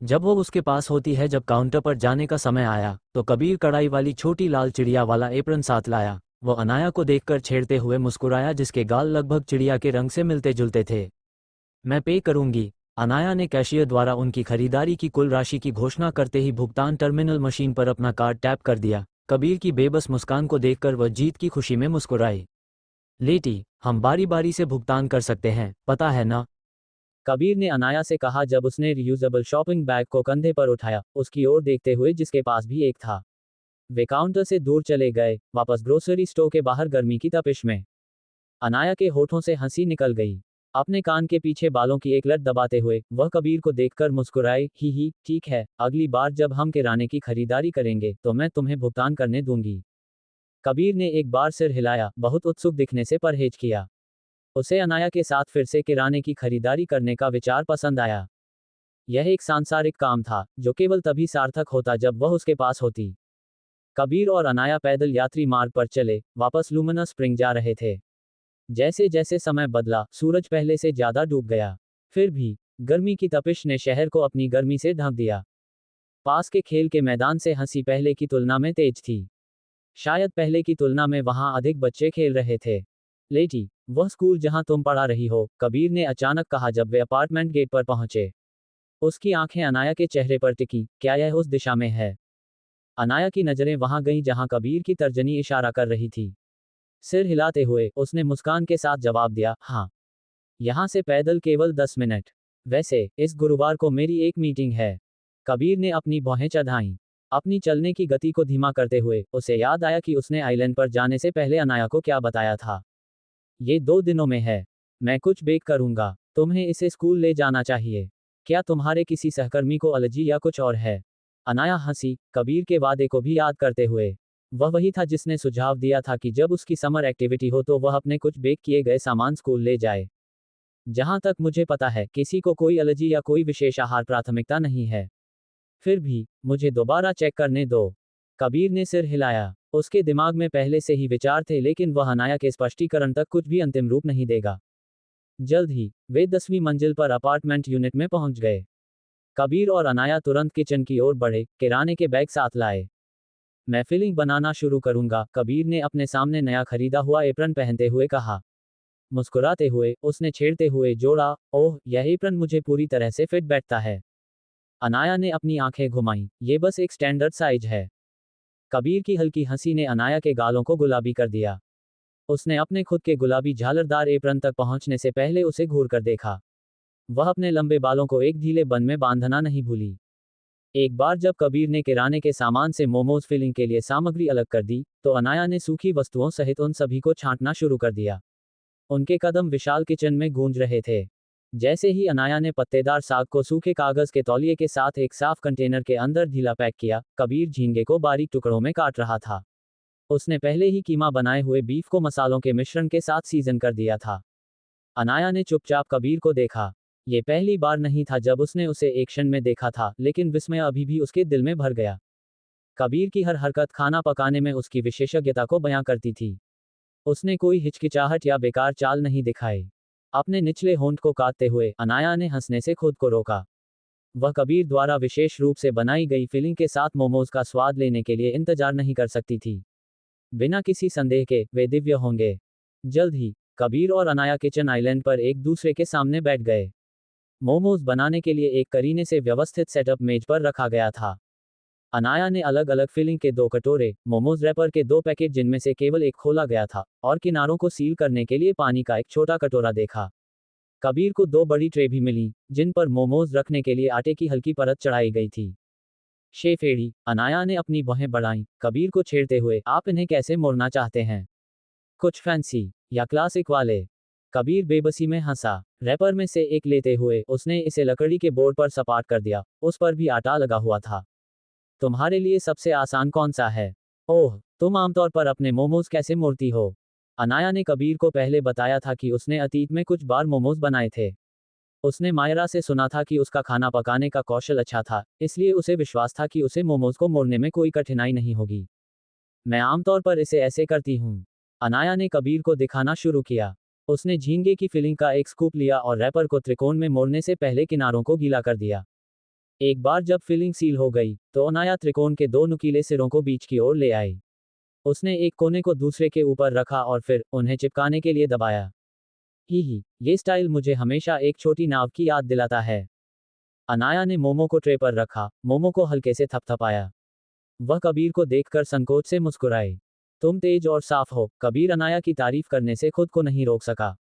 जब वो उसके पास होती है, जब काउंटर पर जाने का समय आया तो कबीर कढ़ाई वाली छोटी लाल चिड़िया वाला एप्रन साथ लाया। वो अनाया को देखकर छेड़ते हुए मुस्कुराया, जिसके गाल लगभग चिड़िया के रंग से मिलते जुलते थे। मैं पे करूंगी। अनाया ने कैशियर द्वारा उनकी खरीदारी की कुल राशि की घोषणा करते ही भुगतान टर्मिनल मशीन पर अपना कार्ड टैप कर दिया। कबीर की बेबस मुस्कान को देखकर वह जीत की खुशी में मुस्कुराई। लेटी, हम बारी बारी से भुगतान कर सकते हैं, पता है ना? कबीर ने अनाया से कहा जब उसने रियूजेबल शॉपिंग बैग को कंधे पर उठाया, उसकी ओर देखते हुए जिसके पास भी एक था। वे काउंटर से दूर चले गए, वापस ग्रोसरी स्टोर के बाहर गर्मी की तपिश में। अनाया के होठों से हंसी निकल गई। अपने कान के पीछे बालों की एक लट दबाते हुए वह कबीर को देखकर मुस्कुराए, ही ठीक है, अगली बार जब हम किराने की खरीदारी करेंगे तो मैं तुम्हें भुगतान करने दूंगी। कबीर ने एक बार सिर हिलाया, बहुत उत्सुक दिखने से परहेज किया। उसे अनाया के साथ फिर से किराने की खरीदारी करने का विचार पसंद आया। यह एक सांसारिक काम था जो केवल तभी सार्थक होता जब वह उसके पास होती। कबीर और अनाया पैदल यात्री मार्ग पर चले, वापस लुमिनस स्प्रिंग जा रहे थे। जैसे जैसे समय बदला, सूरज पहले से ज्यादा डूब गया। फिर भी गर्मी की तपिश ने शहर को अपनी गर्मी से ढक दिया। पास के खेल के मैदान से हंसी पहले की तुलना में तेज थी। शायद पहले की तुलना में वहां अधिक बच्चे खेल रहे थे। लेटी, वह स्कूल जहां तुम पढ़ा रही हो, कबीर ने अचानक कहा जब वे अपार्टमेंट गेट पर पहुंचे। उसकी आंखें अनाया के चेहरे पर टिकी, क्या यह उस दिशा में है? अनाया की नजरें वहां गईं जहां कबीर की तर्जनी इशारा कर रही थी। सिर हिलाते हुए उसने मुस्कान के साथ जवाब दिया, हाँ। यहां से पैदल केवल 10 मिनट। वैसे इस गुरुवार को मेरी एक मीटिंग है। कबीर ने अपनी भौहें चढ़ाईं। अपनी चलने की गति को धीमा करते हुए उसे याद आया कि उसने आइलैंड पर जाने से पहले अनाया को क्या बताया था। ये 2 दिनों में है। मैं कुछ बेक करूंगा, तुम्हें इसे स्कूल ले जाना चाहिए। क्या तुम्हारे किसी सहकर्मी को एलर्जी या कुछ और है? अनाया हंसी, कबीर के वादे को भी याद करते हुए। वह वही था जिसने सुझाव दिया था कि जब उसकी समर एक्टिविटी हो तो वह अपने कुछ बेक किए गए सामान स्कूल ले जाए। जहां तक मुझे पता है, किसी को कोई एलर्जी या कोई विशेष आहार प्राथमिकता नहीं है। फिर भी मुझे दोबारा चेक करने दो। कबीर ने सिर हिलाया। उसके दिमाग में पहले से ही विचार थे, लेकिन वह अनाया के स्पष्टीकरण तक कुछ भी अंतिम रूप नहीं देगा। जल्द ही वे 10वीं मंजिल पर अपार्टमेंट यूनिट में पहुंच गए। कबीर और अनाया तुरंत किचन की ओर बढ़े, किराने के बैग साथ लाए। मैं फिलिंग बनाना शुरू करूंगा, कबीर ने अपने सामने नया खरीदा हुआ एप्रन पहनते हुए कहा। मुस्कुराते हुए उसने छेड़ते हुए जोड़ा, ओह, यह एप्रन मुझे पूरी तरह से फिट बैठता है। अनाया ने अपनी आंखें घुमाईं, ये बस एक स्टैंडर्ड साइज है। कबीर की हल्की हंसी ने अनाया के गालों को गुलाबी कर दिया। उसने अपने खुद के गुलाबी झालरदार एप्रन तक पहुंचने से पहले उसे घूर कर देखा। वह अपने लंबे बालों को एक ढीले बन में बांधना नहीं भूली। एक बार जब कबीर ने किराने के सामान से मोमोज फिलिंग के लिए सामग्री अलग कर दी, तो अनाया ने सूखी वस्तुओं सहित उन सभी को छांटना शुरू कर दिया। उनके कदम विशाल किचन में गूंज रहे थे। जैसे ही अनाया ने पत्तेदार साग को सूखे कागज के तौलिए के साथ एक साफ कंटेनर के अंदर ढीला पैक किया, कबीर झींगे को बारीक टुकड़ों में काट रहा था। उसने पहले ही कीमा बनाए हुए बीफ को मसालों के मिश्रण के साथ सीजन कर दिया था। अनाया ने चुपचाप कबीर को देखा। ये पहली बार नहीं था जब उसने उसे एक्शन में देखा था, लेकिन विस्मय अभी भी उसके दिल में भर गया। कबीर की हर हरकत खाना पकाने में उसकी विशेषज्ञता को बयां करती थी। उसने कोई हिचकिचाहट या बेकार चाल नहीं दिखाई। अपने निचले होंठ को काटते हुए अनाया ने हंसने से खुद को रोका। वह कबीर द्वारा विशेष रूप से बनाई गई फिलिंग के साथ मोमोज का स्वाद लेने के लिए इंतजार नहीं कर सकती थी। बिना किसी संदेह के वे दिव्य होंगे। जल्द ही कबीर और अनाया किचन आइलैंड पर एक दूसरे के सामने बैठ गए। मोमोज बनाने के लिए एक करीने से व्यवस्थित सेटअप मेज पर रखा गया था। अनाया ने अलग अलग फिलिंग के 2 कटोरे, मोमोज रैपर के 2 पैकेट जिनमें से केवल एक खोला गया था, और किनारों को सील करने के लिए पानी का एक छोटा कटोरा देखा। कबीर को 2 बड़ी ट्रे भी मिली, जिन पर मोमोज रखने के लिए आटे की हल्की परत चढ़ाई गई थी। शेफेड़ी, अनाया ने अपनी भौहें बढ़ाईं, कबीर को छेड़ते हुए, आप इन्हें कैसे मोड़ना चाहते हैं? कुछ फैंसी या क्लासिक वाले? कबीर बेबसी में हंसा। रैपर में से एक लेते हुए उसने इसे लकड़ी के बोर्ड पर सपाट कर दिया, उस पर भी आटा लगा हुआ था। तुम्हारे लिए सबसे आसान कौन सा है? ओह, तुम आमतौर पर अपने मोमोज कैसे मोड़ती हो? अनाया ने कबीर को पहले बताया था कि उसने अतीत में कुछ बार मोमोज बनाए थे। उसने मायरा से सुना था कि उसका खाना पकाने का कौशल अच्छा था, इसलिए उसे विश्वास था कि उसे मोमोज को मोड़ने में कोई कठिनाई नहीं होगी। मैं आमतौर पर इसे ऐसे करती हूँ। अनाया ने कबीर को दिखाना शुरू किया। उसने झींगे की फिलिंग का एक स्कूप लिया और रैपर को त्रिकोण में मोड़ने से पहले किनारों को गीला कर दिया। एक बार जब फिलिंग सील हो गई तो अनाया त्रिकोण के दो नुकीले सिरों को बीच की ओर ले आई। उसने एक कोने को दूसरे के ऊपर रखा और फिर उन्हें चिपकाने के लिए दबाया। ही, ये स्टाइल मुझे हमेशा एक छोटी नाव की याद दिलाता है। अनाया ने मोमो को ट्रे पर रखा, मोमो को हल्के से थपथपाया। वह कबीर को देखकर संकोच से मुस्कुराए। तुम तेज और साफ हो। कबीर अनाया की तारीफ करने से खुद को नहीं रोक सका।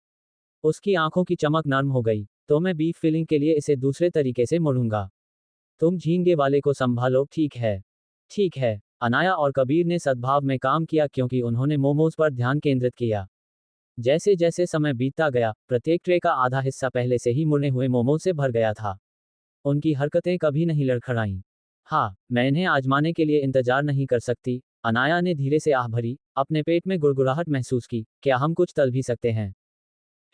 उसकी आंखों की चमक नर्म हो गई। तो मैं बीफ फिलिंग के लिए इसे दूसरे तरीके से मोड़ूंगा। तुम झींगे वाले को संभालो, ठीक है? ठीक है। अनाया और कबीर ने सद्भाव में काम किया क्योंकि उन्होंने मोमोज पर ध्यान केंद्रित किया। जैसे जैसे समय बीतता गया, प्रत्येक ट्रे का आधा हिस्सा पहले से ही मुड़े हुए मोमोज से भर गया था। उनकी हरकतें कभी नहीं लड़खड़ाईं। हाँ, मैं इन्हें आजमाने के लिए इंतजार नहीं कर सकती। अनाया ने धीरे से आह भरी, अपने पेट में गुड़गुड़ाहट महसूस की। क्या हम कुछ तल भी सकते हैं?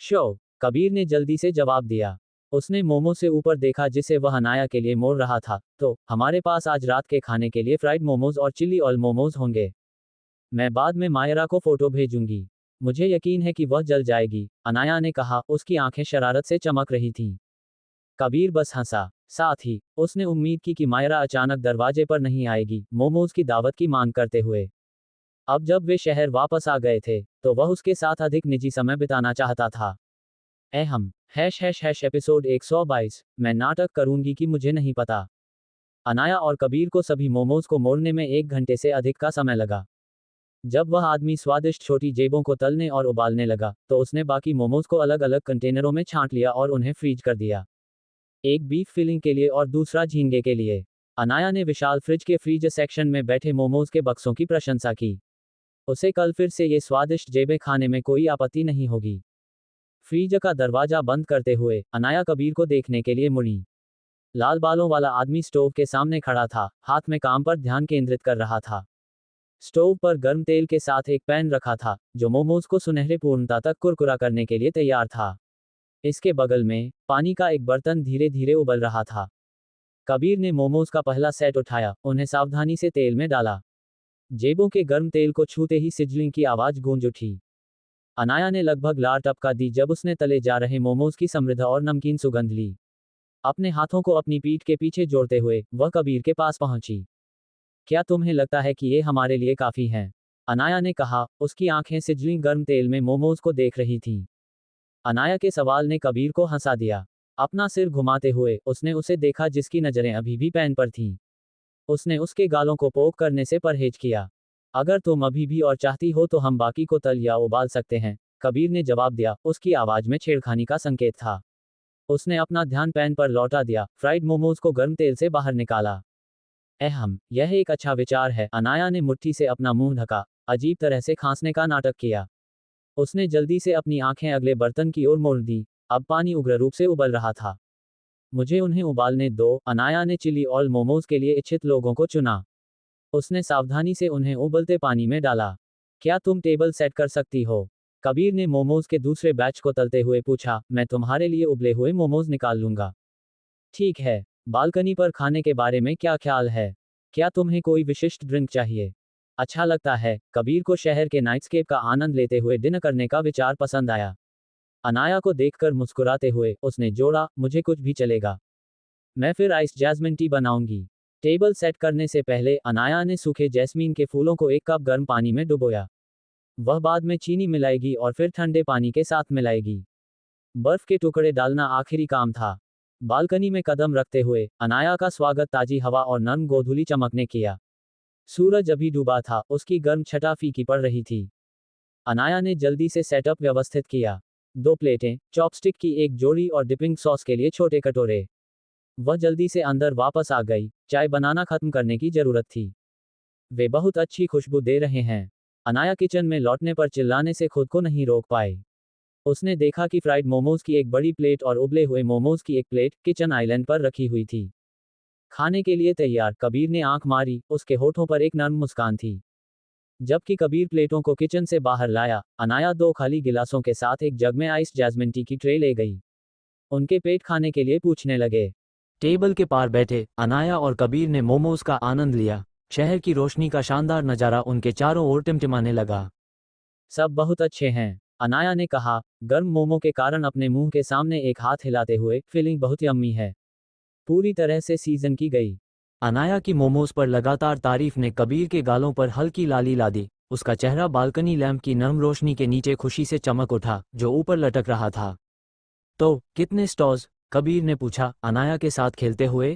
शो, कबीर ने जल्दी से जवाब दिया। उसने मोमो से ऊपर देखा जिसे वह अनाया के लिए मोड़ रहा था। तो हमारे पास आज रात के खाने के लिए फ्राइड मोमोज और चिल्ली ऑयल मोमोज होंगे। मैं बाद में मायरा को फोटो भेजूंगी। मुझे यकीन है कि वह जल जाएगी, अनाया ने कहा, उसकी आंखें शरारत से चमक रही थीं। कबीर बस हंसा। साथ ही उसने उम्मीद की कि मायरा अचानक दरवाजे पर नहीं आएगी, मोमोज की दावत की मांग करते हुए। अब जब वे शहर वापस आ गए थे तो वह उसके साथ अधिक निजी समय बिताना चाहता था। हम एपिसोड 122। मैं नाटक करूंगी कि मुझे नहीं पता। अनाया और कबीर को सभी मोमोज को मोड़ने में 1 घंटे से अधिक का समय लगा। जब वह आदमी स्वादिष्ट छोटी जेबों को तलने और उबालने लगा तो उसने बाकी मोमोज को अलग अलग कंटेनरों में छांट लिया और उन्हें फ्रीज कर दिया। एक बीफ फिलिंग के लिए और दूसरा झींगे के लिए। अनाया ने विशाल फ्रिज के फ्रीजर सेक्शन में बैठे मोमोज के बक्सों की प्रशंसा की। उसे कल फिर से ये स्वादिष्ट जेबें खाने में कोई आपत्ति नहीं होगी। फ्रीजर का दरवाजा बंद करते हुए अनाया कबीर को देखने के लिए मुड़ी। लाल बालों वाला आदमी स्टोव के सामने खड़ा था, हाथ में काम पर ध्यान केंद्रित कर रहा था। स्टोव पर गर्म तेल के साथ एक पैन रखा था जो मोमोज को सुनहरे पूर्णता तक कुरकुरा करने के लिए तैयार था। इसके बगल में पानी का एक बर्तन धीरे धीरे उबल रहा था। कबीर ने मोमोज का पहला सेट उठाया, उन्हें सावधानी से तेल में डाला। जेबों के गर्म तेल को छूते ही सिजलिंग की आवाज गूंज उठी। अनाया ने लगभग लार टपका दी जब उसने तले जा रहे मोमोज की समृद्ध और नमकीन सुगंध ली। अपने हाथों को अपनी पीठ के पीछे जोड़ते हुए वह कबीर के पास पहुंची। क्या तुम्हें लगता है कि ये हमारे लिए काफी हैं? अनाया ने कहा, उसकी आंखें सिजलिंग गर्म तेल में मोमोज को देख रही थीं। अनाया के सवाल ने कबीर को हंसा दिया। अपना सिर घुमाते हुए उसने उसे देखा जिसकी नजरें अभी भी पैन पर थीं। उसने उसके गालों को पोक करने से परहेज किया। अगर तुम अभी भी और चाहती हो तो हम बाकी को तल या उबाल सकते हैं, कबीर ने जवाब दिया। उसकी आवाज में छेड़खानी का संकेत था। उसने अपना ध्यान पैन पर लौटा दिया, फ्राइड मोमोज को गर्म तेल से बाहर निकाला। यह एक अच्छा विचार है। अनाया ने मुट्ठी से अपना मुंह ढका, अजीब तरह से खांसने का नाटक किया। उसने जल्दी से अपनी आंखें अगले बर्तन की ओर मोड़ दी। अब पानी उग्र रूप से उबल रहा था। मुझे उन्हें उबालने दो। अनाया ने चिली ऑयल मोमोज के लिए इच्छित लोगों को चुना। उसने सावधानी से उन्हें उबलते पानी में डाला। क्या तुम टेबल सेट कर सकती हो? कबीर ने मोमोज के दूसरे बैच को तलते हुए पूछा। मैं तुम्हारे लिए उबले हुए मोमोज निकाल लूंगा। ठीक है। बालकनी पर खाने के बारे में क्या ख्याल है? क्या तुम्हें कोई विशिष्ट ड्रिंक चाहिए? अच्छा लगता है। कबीर को शहर के नाइटस्केप का आनंद लेते हुए डिनर करने का विचार पसंद आया। अनाया को देखकर मुस्कुराते हुए उसने जोड़ा, मुझे कुछ भी चलेगा। मैं फिर आइस जैस्मिन टी बनाऊंगी। टेबल सेट करने से पहले अनाया ने सूखे जैस्मीन के फूलों को एक कप गर्म पानी में डुबोया। वह बाद में चीनी मिलाएगी और फिर ठंडे पानी के साथ मिलाएगी। बर्फ के टुकड़े डालना आखिरी काम था। बालकनी में कदम रखते हुए अनाया का स्वागत ताजी हवा और नर्म गोधूली चमक ने किया। सूरज अभी डूबा था, उसकी गर्म छटा फीकी पड़ रही थी। अनाया ने जल्दी से सेटअप व्यवस्थित किया। 2 प्लेटें, चॉपस्टिक की एक जोड़ी और डिपिंग सॉस के लिए छोटे कटोरे। वह जल्दी से अंदर वापस आ गई। चाय बनाना खत्म करने की जरूरत थी। वे बहुत अच्छी खुशबू दे रहे हैं। अनाया किचन में लौटने पर चिल्लाने से खुद को नहीं रोक पाए। उसने देखा कि फ्राइड मोमोज की एक बड़ी प्लेट और उबले हुए मोमोज की एक प्लेट किचन आइलैंड पर रखी हुई थी। खाने के लिए तैयार। कबीर ने आंख मारी, उसके होठों पर एक नर्म मुस्कान थी। जबकि कबीर प्लेटों को किचन से बाहर लाया, अनाया 2 खाली गिलासों के साथ एक जग में आइस जैस्मिन टी की ट्रे ले गई। उनके पेट खाने के लिए पूछने लगे। टेबल के पार बैठे अनाया और कबीर ने मोमोज का आनंद लिया। शहर की रोशनी का शानदार नजारा उनके चारों ओर टिमटिमाने लगा। सब बहुत अच्छे हैं, अनाया ने कहा, गर्म मोमो के कारण अपने मुंह के सामने एक हाथ हिलाते हुए। फीलिंग बहुत यम्मी है। पूरी तरह से सीजन की गई। अनाया की मोमोज पर लगातार तारीफ ने कबीर के गालों पर हल्की लाली ला दी। उसका चेहरा बालकनी लैंप की नरम रोशनी के नीचे खुशी से चमक उठा जो ऊपर लटक रहा था। तो कितने स्टॉर्स? कबीर ने पूछा अनाया के साथ खेलते हुए।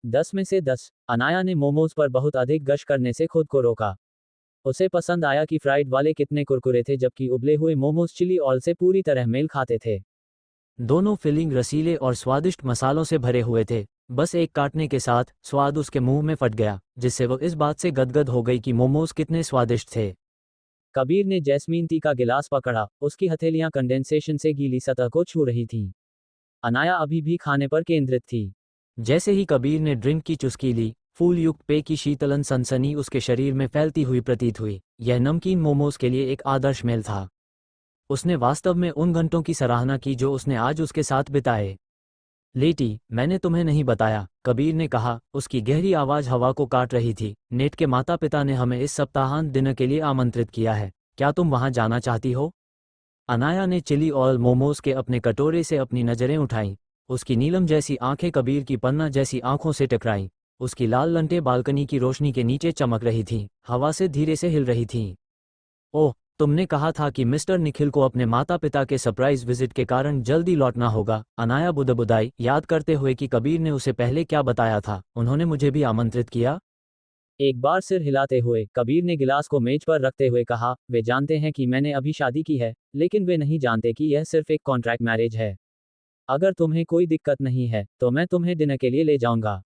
10 में से 10। अनाया ने मोमोज पर बहुत अधिक गश करने से खुद को रोका। उसे पसंद आया कि फ्राइड वाले कितने कुरकुरे थे जबकि उबले हुए मोमोज चिली ऑयल से पूरी तरह मेल खाते थे। दोनों फिलिंग रसीले और स्वादिष्ट मसालों से भरे हुए थे। बस एक काटने के साथ स्वाद उसके मुंह में फट गया, जिससे वो इस बात से गदगद हो गई कि मोमोज कितने स्वादिष्ट थे। कबीर ने जैस्मीन टी का गिलास पकड़ा, उसकी हथेलियां कंडेंसेशन से गीली सतह को छू रही थीं। अनाया अभी भी खाने पर केंद्रित थी। जैसे ही कबीर ने ड्रिंक की चुस्की ली, फूल युक्त पेय की शीतलन सनसनी उसके शरीर में फैलती हुई प्रतीत हुई। यह नमकीन मोमोज के लिए एक आदर्श मेल था। उसने वास्तव में उन घंटों की सराहना की जो उसने आज उसके साथ बिताए। लेटी, मैंने तुम्हें नहीं बताया, कबीर ने कहा, उसकी गहरी आवाज हवा को काट रही थी। नेट के माता पिता ने हमें इस सप्ताहांत डिनर के लिए आमंत्रित किया है। क्या तुम वहां जाना चाहती हो? अनाया ने चिली ऑयल मोमोज के अपने कटोरे से अपनी नजरें उठाईं। उसकी नीलम जैसी आंखें कबीर की पन्ना जैसी आंखों से टकराईं। उसकी लाल लंटें बालकनी की रोशनी के नीचे चमक रही थीं, हवा से धीरे से हिल रही थीं। ओह, तुमने कहा था कि मिस्टर निखिल को अपने माता पिता के सरप्राइज विजिट के कारण जल्दी लौटना होगा। अनाया बुदबुदाई, याद करते हुए कि कबीर ने उसे पहले क्या बताया था। उन्होंने मुझे भी आमंत्रित किया। एक बार सिर हिलाते हुए कबीर ने गिलास को मेज पर रखते हुए कहा, वे जानते हैं कि मैंने अभी शादी की है, लेकिन वे नहीं जानते कि यह सिर्फ एक कॉन्ट्रैक्ट मैरिज है। अगर तुम्हें कोई दिक्कत नहीं है तो मैं तुम्हें डिनर के लिए ले जाऊंगा।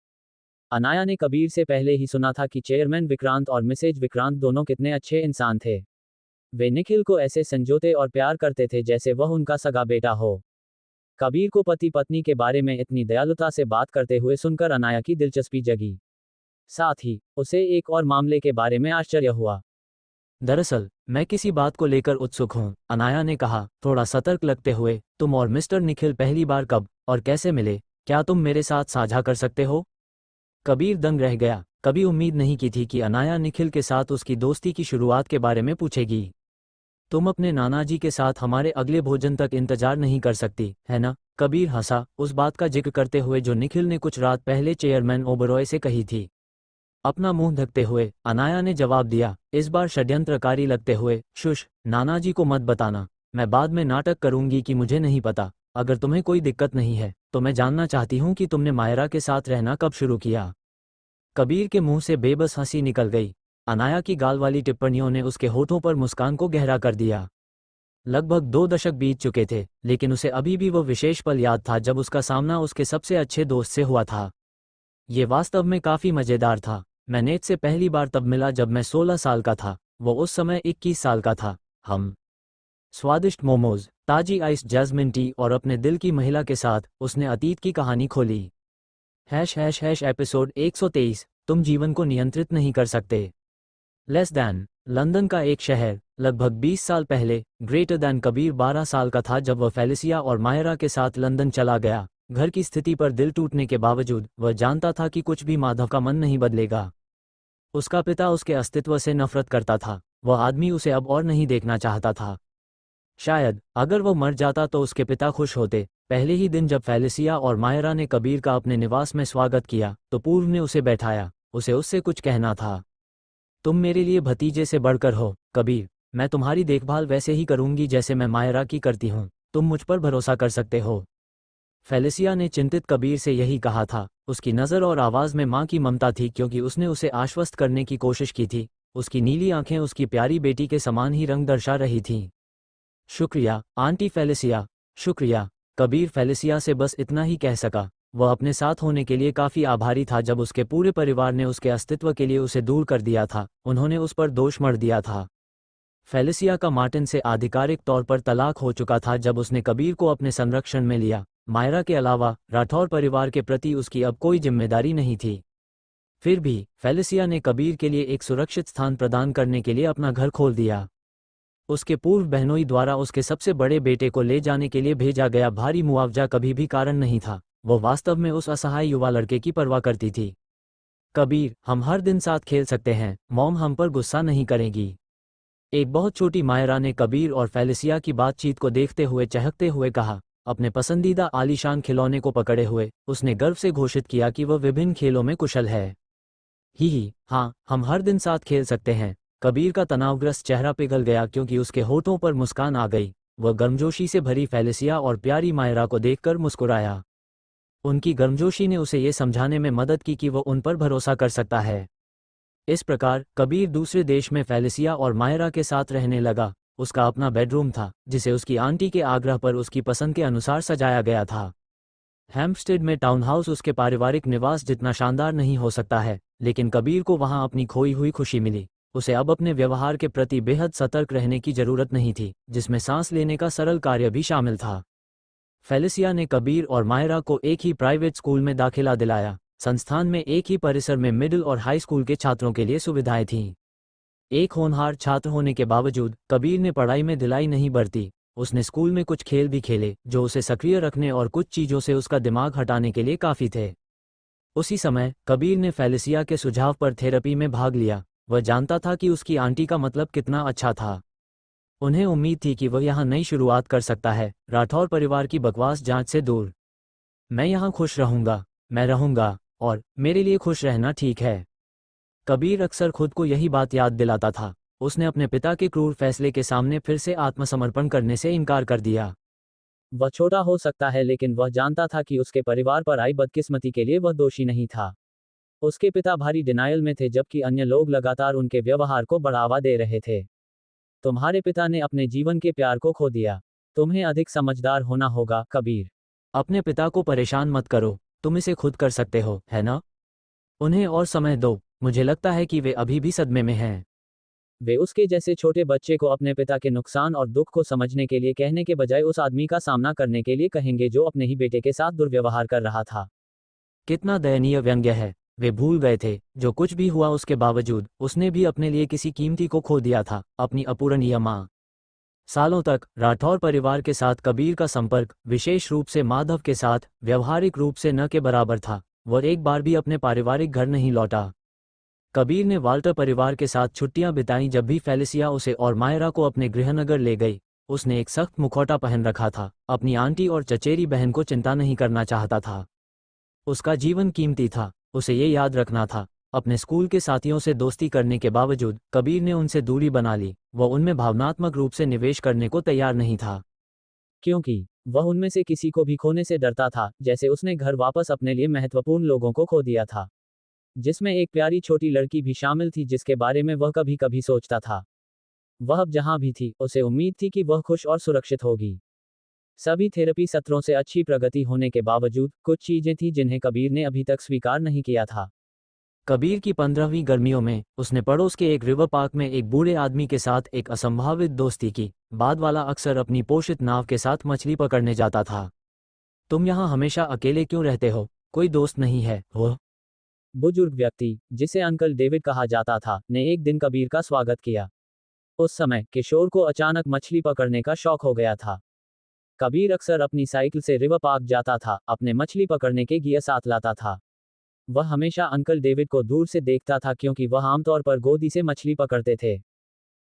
अनाया ने कबीर से पहले ही सुना था कि चेयरमैन विक्रांत और मिसेज विक्रांत दोनों कितने अच्छे इंसान थे। वे निखिल को ऐसे संजोते और प्यार करते थे जैसे वह उनका सगा बेटा हो। कबीर को पति पत्नी के बारे में इतनी दयालुता से बात करते हुए सुनकर अनाया की दिलचस्पी जगी। साथ ही उसे एक और मामले के बारे में आश्चर्य हुआ। दरअसल मैं किसी बात को लेकर उत्सुक हूं, अनाया ने कहा, थोड़ा सतर्क लगते हुए। तुम और मिस्टर निखिल पहली बार कब और कैसे मिले? क्या तुम मेरे साथ साझा कर सकते हो? कबीर दंग रह गया। कभी उम्मीद नहीं की थी कि अनाया निखिल के साथ उसकी दोस्ती की शुरुआत के बारे में पूछेगी। तुम अपने नानाजी के साथ हमारे अगले भोजन तक इंतजार नहीं कर सकती, है ना? कबीर हंसा, उस बात का जिक्र करते हुए जो निखिल ने कुछ रात पहले चेयरमैन ओबरॉय से कही थी। अपना मुंह ढकते हुए अनाया ने जवाब दिया, इस बार षड्यंत्रकारी लगते हुए, शुश, नानाजी को मत बताना। मैं बाद में नाटक करूंगी कि मुझे नहीं पता। अगर तुम्हें कोई दिक्कत नहीं है तो मैं जानना चाहती हूं कि तुमने मायरा के साथ रहना कब शुरू किया। कबीर के मुंह से बेबस हंसी निकल गई। अनाया की गाल वाली टिप्पणियों ने उसके होठों पर मुस्कान को गहरा कर दिया। लगभग 2 दशक बीत चुके थे, लेकिन उसे अभी भी वो विशेष पल याद था जब उसका सामना उसके सबसे अच्छे दोस्त से हुआ था। ये वास्तव में काफी मजेदार था। मैं नेट से पहली बार तब मिला जब मैं 16 साल का था। वो उस समय 21 साल का था। हम स्वादिष्ट मोमोज, ताजी आइस जैस्मिन टी और अपने दिल की महिला के साथ उसने अतीत की कहानी खोली। एपिसोड 123, तुम जीवन को नियंत्रित नहीं कर सकते। लेस दैन लंदन का एक शहर, लगभग 20 साल पहले। ग्रेटर दैन कबीर 12 साल का था जब वह फेलिसिया और मायरा के साथ लंदन चला गया। घर की स्थिति पर दिल टूटने के बावजूद वह जानता था कि कुछ भी माधव का मन नहीं बदलेगा। उसका पिता उसके अस्तित्व से नफरत करता था। वह आदमी उसे अब और नहीं देखना चाहता था। शायद अगर वो मर जाता तो उसके पिता खुश होते। पहले ही दिन जब फेलिसिया और मायरा ने कबीर का अपने निवास में स्वागत किया तो पूर्व ने उसे बैठाया। उसे उससे कुछ कहना था। तुम मेरे लिए भतीजे से बढ़कर हो, कबीर। मैं तुम्हारी देखभाल वैसे ही करूंगी जैसे मैं मायरा की करती हूँ। तुम मुझ पर भरोसा कर सकते हो। फेलिसिया ने चिंतित कबीर से यही कहा था। उसकी नज़र और आवाज़ में माँ की ममता थी क्योंकि उसने उसे आश्वस्त करने की कोशिश की थी। उसकी नीली आंखें उसकी प्यारी बेटी के समान ही रंग दर्शा रही थीं। शुक्रिया, आंटी फेलिसिया। शुक्रिया। कबीर फेलिसिया से बस इतना ही कह सका। वह अपने साथ होने के लिए काफ़ी आभारी था जब उसके पूरे परिवार ने उसके अस्तित्व के लिए उसे दूर कर दिया था। उन्होंने उस पर दोष मढ़ दिया था। फेलिसिया का मार्टिन से आधिकारिक तौर पर तलाक हो चुका था जब उसने कबीर को अपने संरक्षण में लिया। मायरा के अलावा राठौर परिवार के प्रति उसकी अब कोई जिम्मेदारी नहीं थी। फिर भी फेलिसिया ने कबीर के लिए एक सुरक्षित स्थान प्रदान करने के लिए अपना घर खोल दिया। उसके पूर्व बहनोई द्वारा उसके सबसे बड़े बेटे को ले जाने के लिए भेजा गया भारी मुआवजा कभी भी कारण नहीं था। वो वास्तव में उस असहाय युवा लड़के की परवाह करती थी। कबीर, हम हर दिन साथ खेल सकते हैं, मॉम हम पर गुस्सा नहीं करेगी। एक बहुत छोटी मायरा ने कबीर और फेलिसिया की बातचीत को देखते हुए चहकते हुए कहा। अपने पसंदीदा आलीशान खिलौने को पकड़े हुए उसने गर्व से घोषित किया कि वह विभिन्न खेलों में कुशल है। ही, हाँ, हम हर दिन साथ खेल सकते हैं। कबीर का तनावग्रस्त चेहरा पिघल गया क्योंकि उसके होठों पर मुस्कान आ गई। वह गर्मजोशी से भरी फेलिसिया और प्यारी मायरा को देखकर मुस्कुराया। उनकी गर्मजोशी ने उसे ये समझाने में मदद की कि वह उन पर भरोसा कर सकता है। इस प्रकार कबीर दूसरे देश में फेलिसिया और मायरा के साथ रहने लगा। उसका अपना बेडरूम था जिसे उसकी आंटी के आग्रह पर उसकी पसंद के अनुसार सजाया गया था। हैम्पस्टेड में टाउनहाउस उसके पारिवारिक निवास जितना शानदार नहीं हो सकता है, लेकिन कबीर को वहां अपनी खोई हुई खुशी मिली। उसे अब अपने व्यवहार के प्रति बेहद सतर्क रहने की जरूरत नहीं थी, जिसमें सांस लेने का सरल कार्य भी शामिल था। फेलिसिया ने कबीर और मायरा को एक ही प्राइवेट स्कूल में दाखिला दिलाया। संस्थान में एक ही परिसर में मिडिल और हाई स्कूल के छात्रों के लिए सुविधाएं थीं। एक होनहार छात्र होने के बावजूद कबीर ने पढ़ाई में ढिलाई नहीं बरती। उसने स्कूल में कुछ खेल भी खेले जो उसे सक्रिय रखने और कुछ चीजों से उसका दिमाग हटाने के लिए काफी थे। उसी समय कबीर ने फेलिसिया के सुझाव पर थेरेपी में भाग लिया। वह जानता था कि उसकी आंटी का मतलब कितना अच्छा था। उन्हें उम्मीद थी कि वह यहाँ नई शुरुआत कर सकता है, राठौर परिवार की बकवास जांच से दूर। मैं यहाँ खुश रहूंगा, मैं रहूंगा, और मेरे लिए खुश रहना ठीक है। कबीर अक्सर खुद को यही बात याद दिलाता था। उसने अपने पिता के क्रूर फैसले के सामने फिर से आत्मसमर्पण करने से इनकार कर दिया। वह छोटा हो सकता है, लेकिन वह जानता था कि उसके परिवार पर आई बदकिस्मती के लिए वह दोषी नहीं था। उसके पिता भारी डिनायल में थे जबकि अन्य लोग लगातार उनके व्यवहार को बढ़ावा दे रहे थे। तुम्हारे पिता ने अपने जीवन के प्यार को खो दिया। तुम्हें अधिक समझदार होना होगा, कबीर। अपने पिता को परेशान मत करो, तुम इसे खुद कर सकते हो, है ना? उन्हें और समय दो, मुझे लगता है कि वे अभी भी सदमे में हैं। वे उसके जैसे छोटे बच्चे को अपने पिता के नुकसान और दुख को समझने के लिए कहने के बजाय उस आदमी का सामना करने के लिए कहेंगे जो अपने ही बेटे के साथ दुर्व्यवहार कर रहा था। कितना दयनीय व्यंग्य है। वे भूल गए थे, जो कुछ भी हुआ उसके बावजूद उसने भी अपने लिए किसी कीमती को खो दिया था, अपनी अपूरणीय माँ। सालों तक राठौर परिवार के साथ कबीर का संपर्क, विशेष रूप से माधव के साथ, व्यावहारिक रूप से न के बराबर था। वह एक बार भी अपने पारिवारिक घर नहीं लौटा। कबीर ने वाल्टर परिवार के साथ छुट्टियां बिताईं। जब भी फेलिसिया उसे और मायरा को अपने गृहनगर ले गई, उसने एक सख्त मुखौटा पहन रखा था। अपनी आंटी और चचेरी बहन को चिंता नहीं करना चाहता था। उसका जीवन कीमती था, उसे ये याद रखना था। अपने स्कूल के साथियों से दोस्ती करने के बावजूद कबीर ने उनसे दूरी बना ली। वह उनमें भावनात्मक रूप से निवेश करने को तैयार नहीं था, क्योंकि वह उनमें से किसी को भी खोने से डरता था, जैसे उसने घर वापस अपने लिए महत्वपूर्ण लोगों को खो दिया था, जिसमें एक प्यारी छोटी लड़की भी शामिल थी जिसके बारे में वह कभी कभी सोचता था। वह अब जहां भी थी, उसे उम्मीद थी कि वह खुश और सुरक्षित होगी। सभी थेरेपी सत्रों से अच्छी प्रगति होने के बावजूद कुछ चीजें थीं जिन्हें कबीर ने अभी तक स्वीकार नहीं किया था। कबीर की 15वीं गर्मियों में उसने पड़ोस के एक रिवर पार्क में एक बूढ़े आदमी के साथ एक असंभावित दोस्ती की। बाद वाला अक्सर अपनी पोषित नाव के साथ मछली पकड़ने जाता था। तुम यहाँ हमेशा अकेले क्यों रहते हो? कोई दोस्त नहीं है? वह बुजुर्ग व्यक्ति, जिसे अंकल डेविड कहा जाता था, ने एक दिन कबीर का स्वागत किया। उस समय किशोर को अचानक मछली पकड़ने का शौक हो गया था। कबीर अक्सर अपनी साइकिल से रिवर पार्क जाता था, अपने मछली पकड़ने के गियर साथ लाता था। वह हमेशा अंकल डेविड को दूर से देखता था क्योंकि वह आमतौर पर गोदी से मछली पकड़ते थे।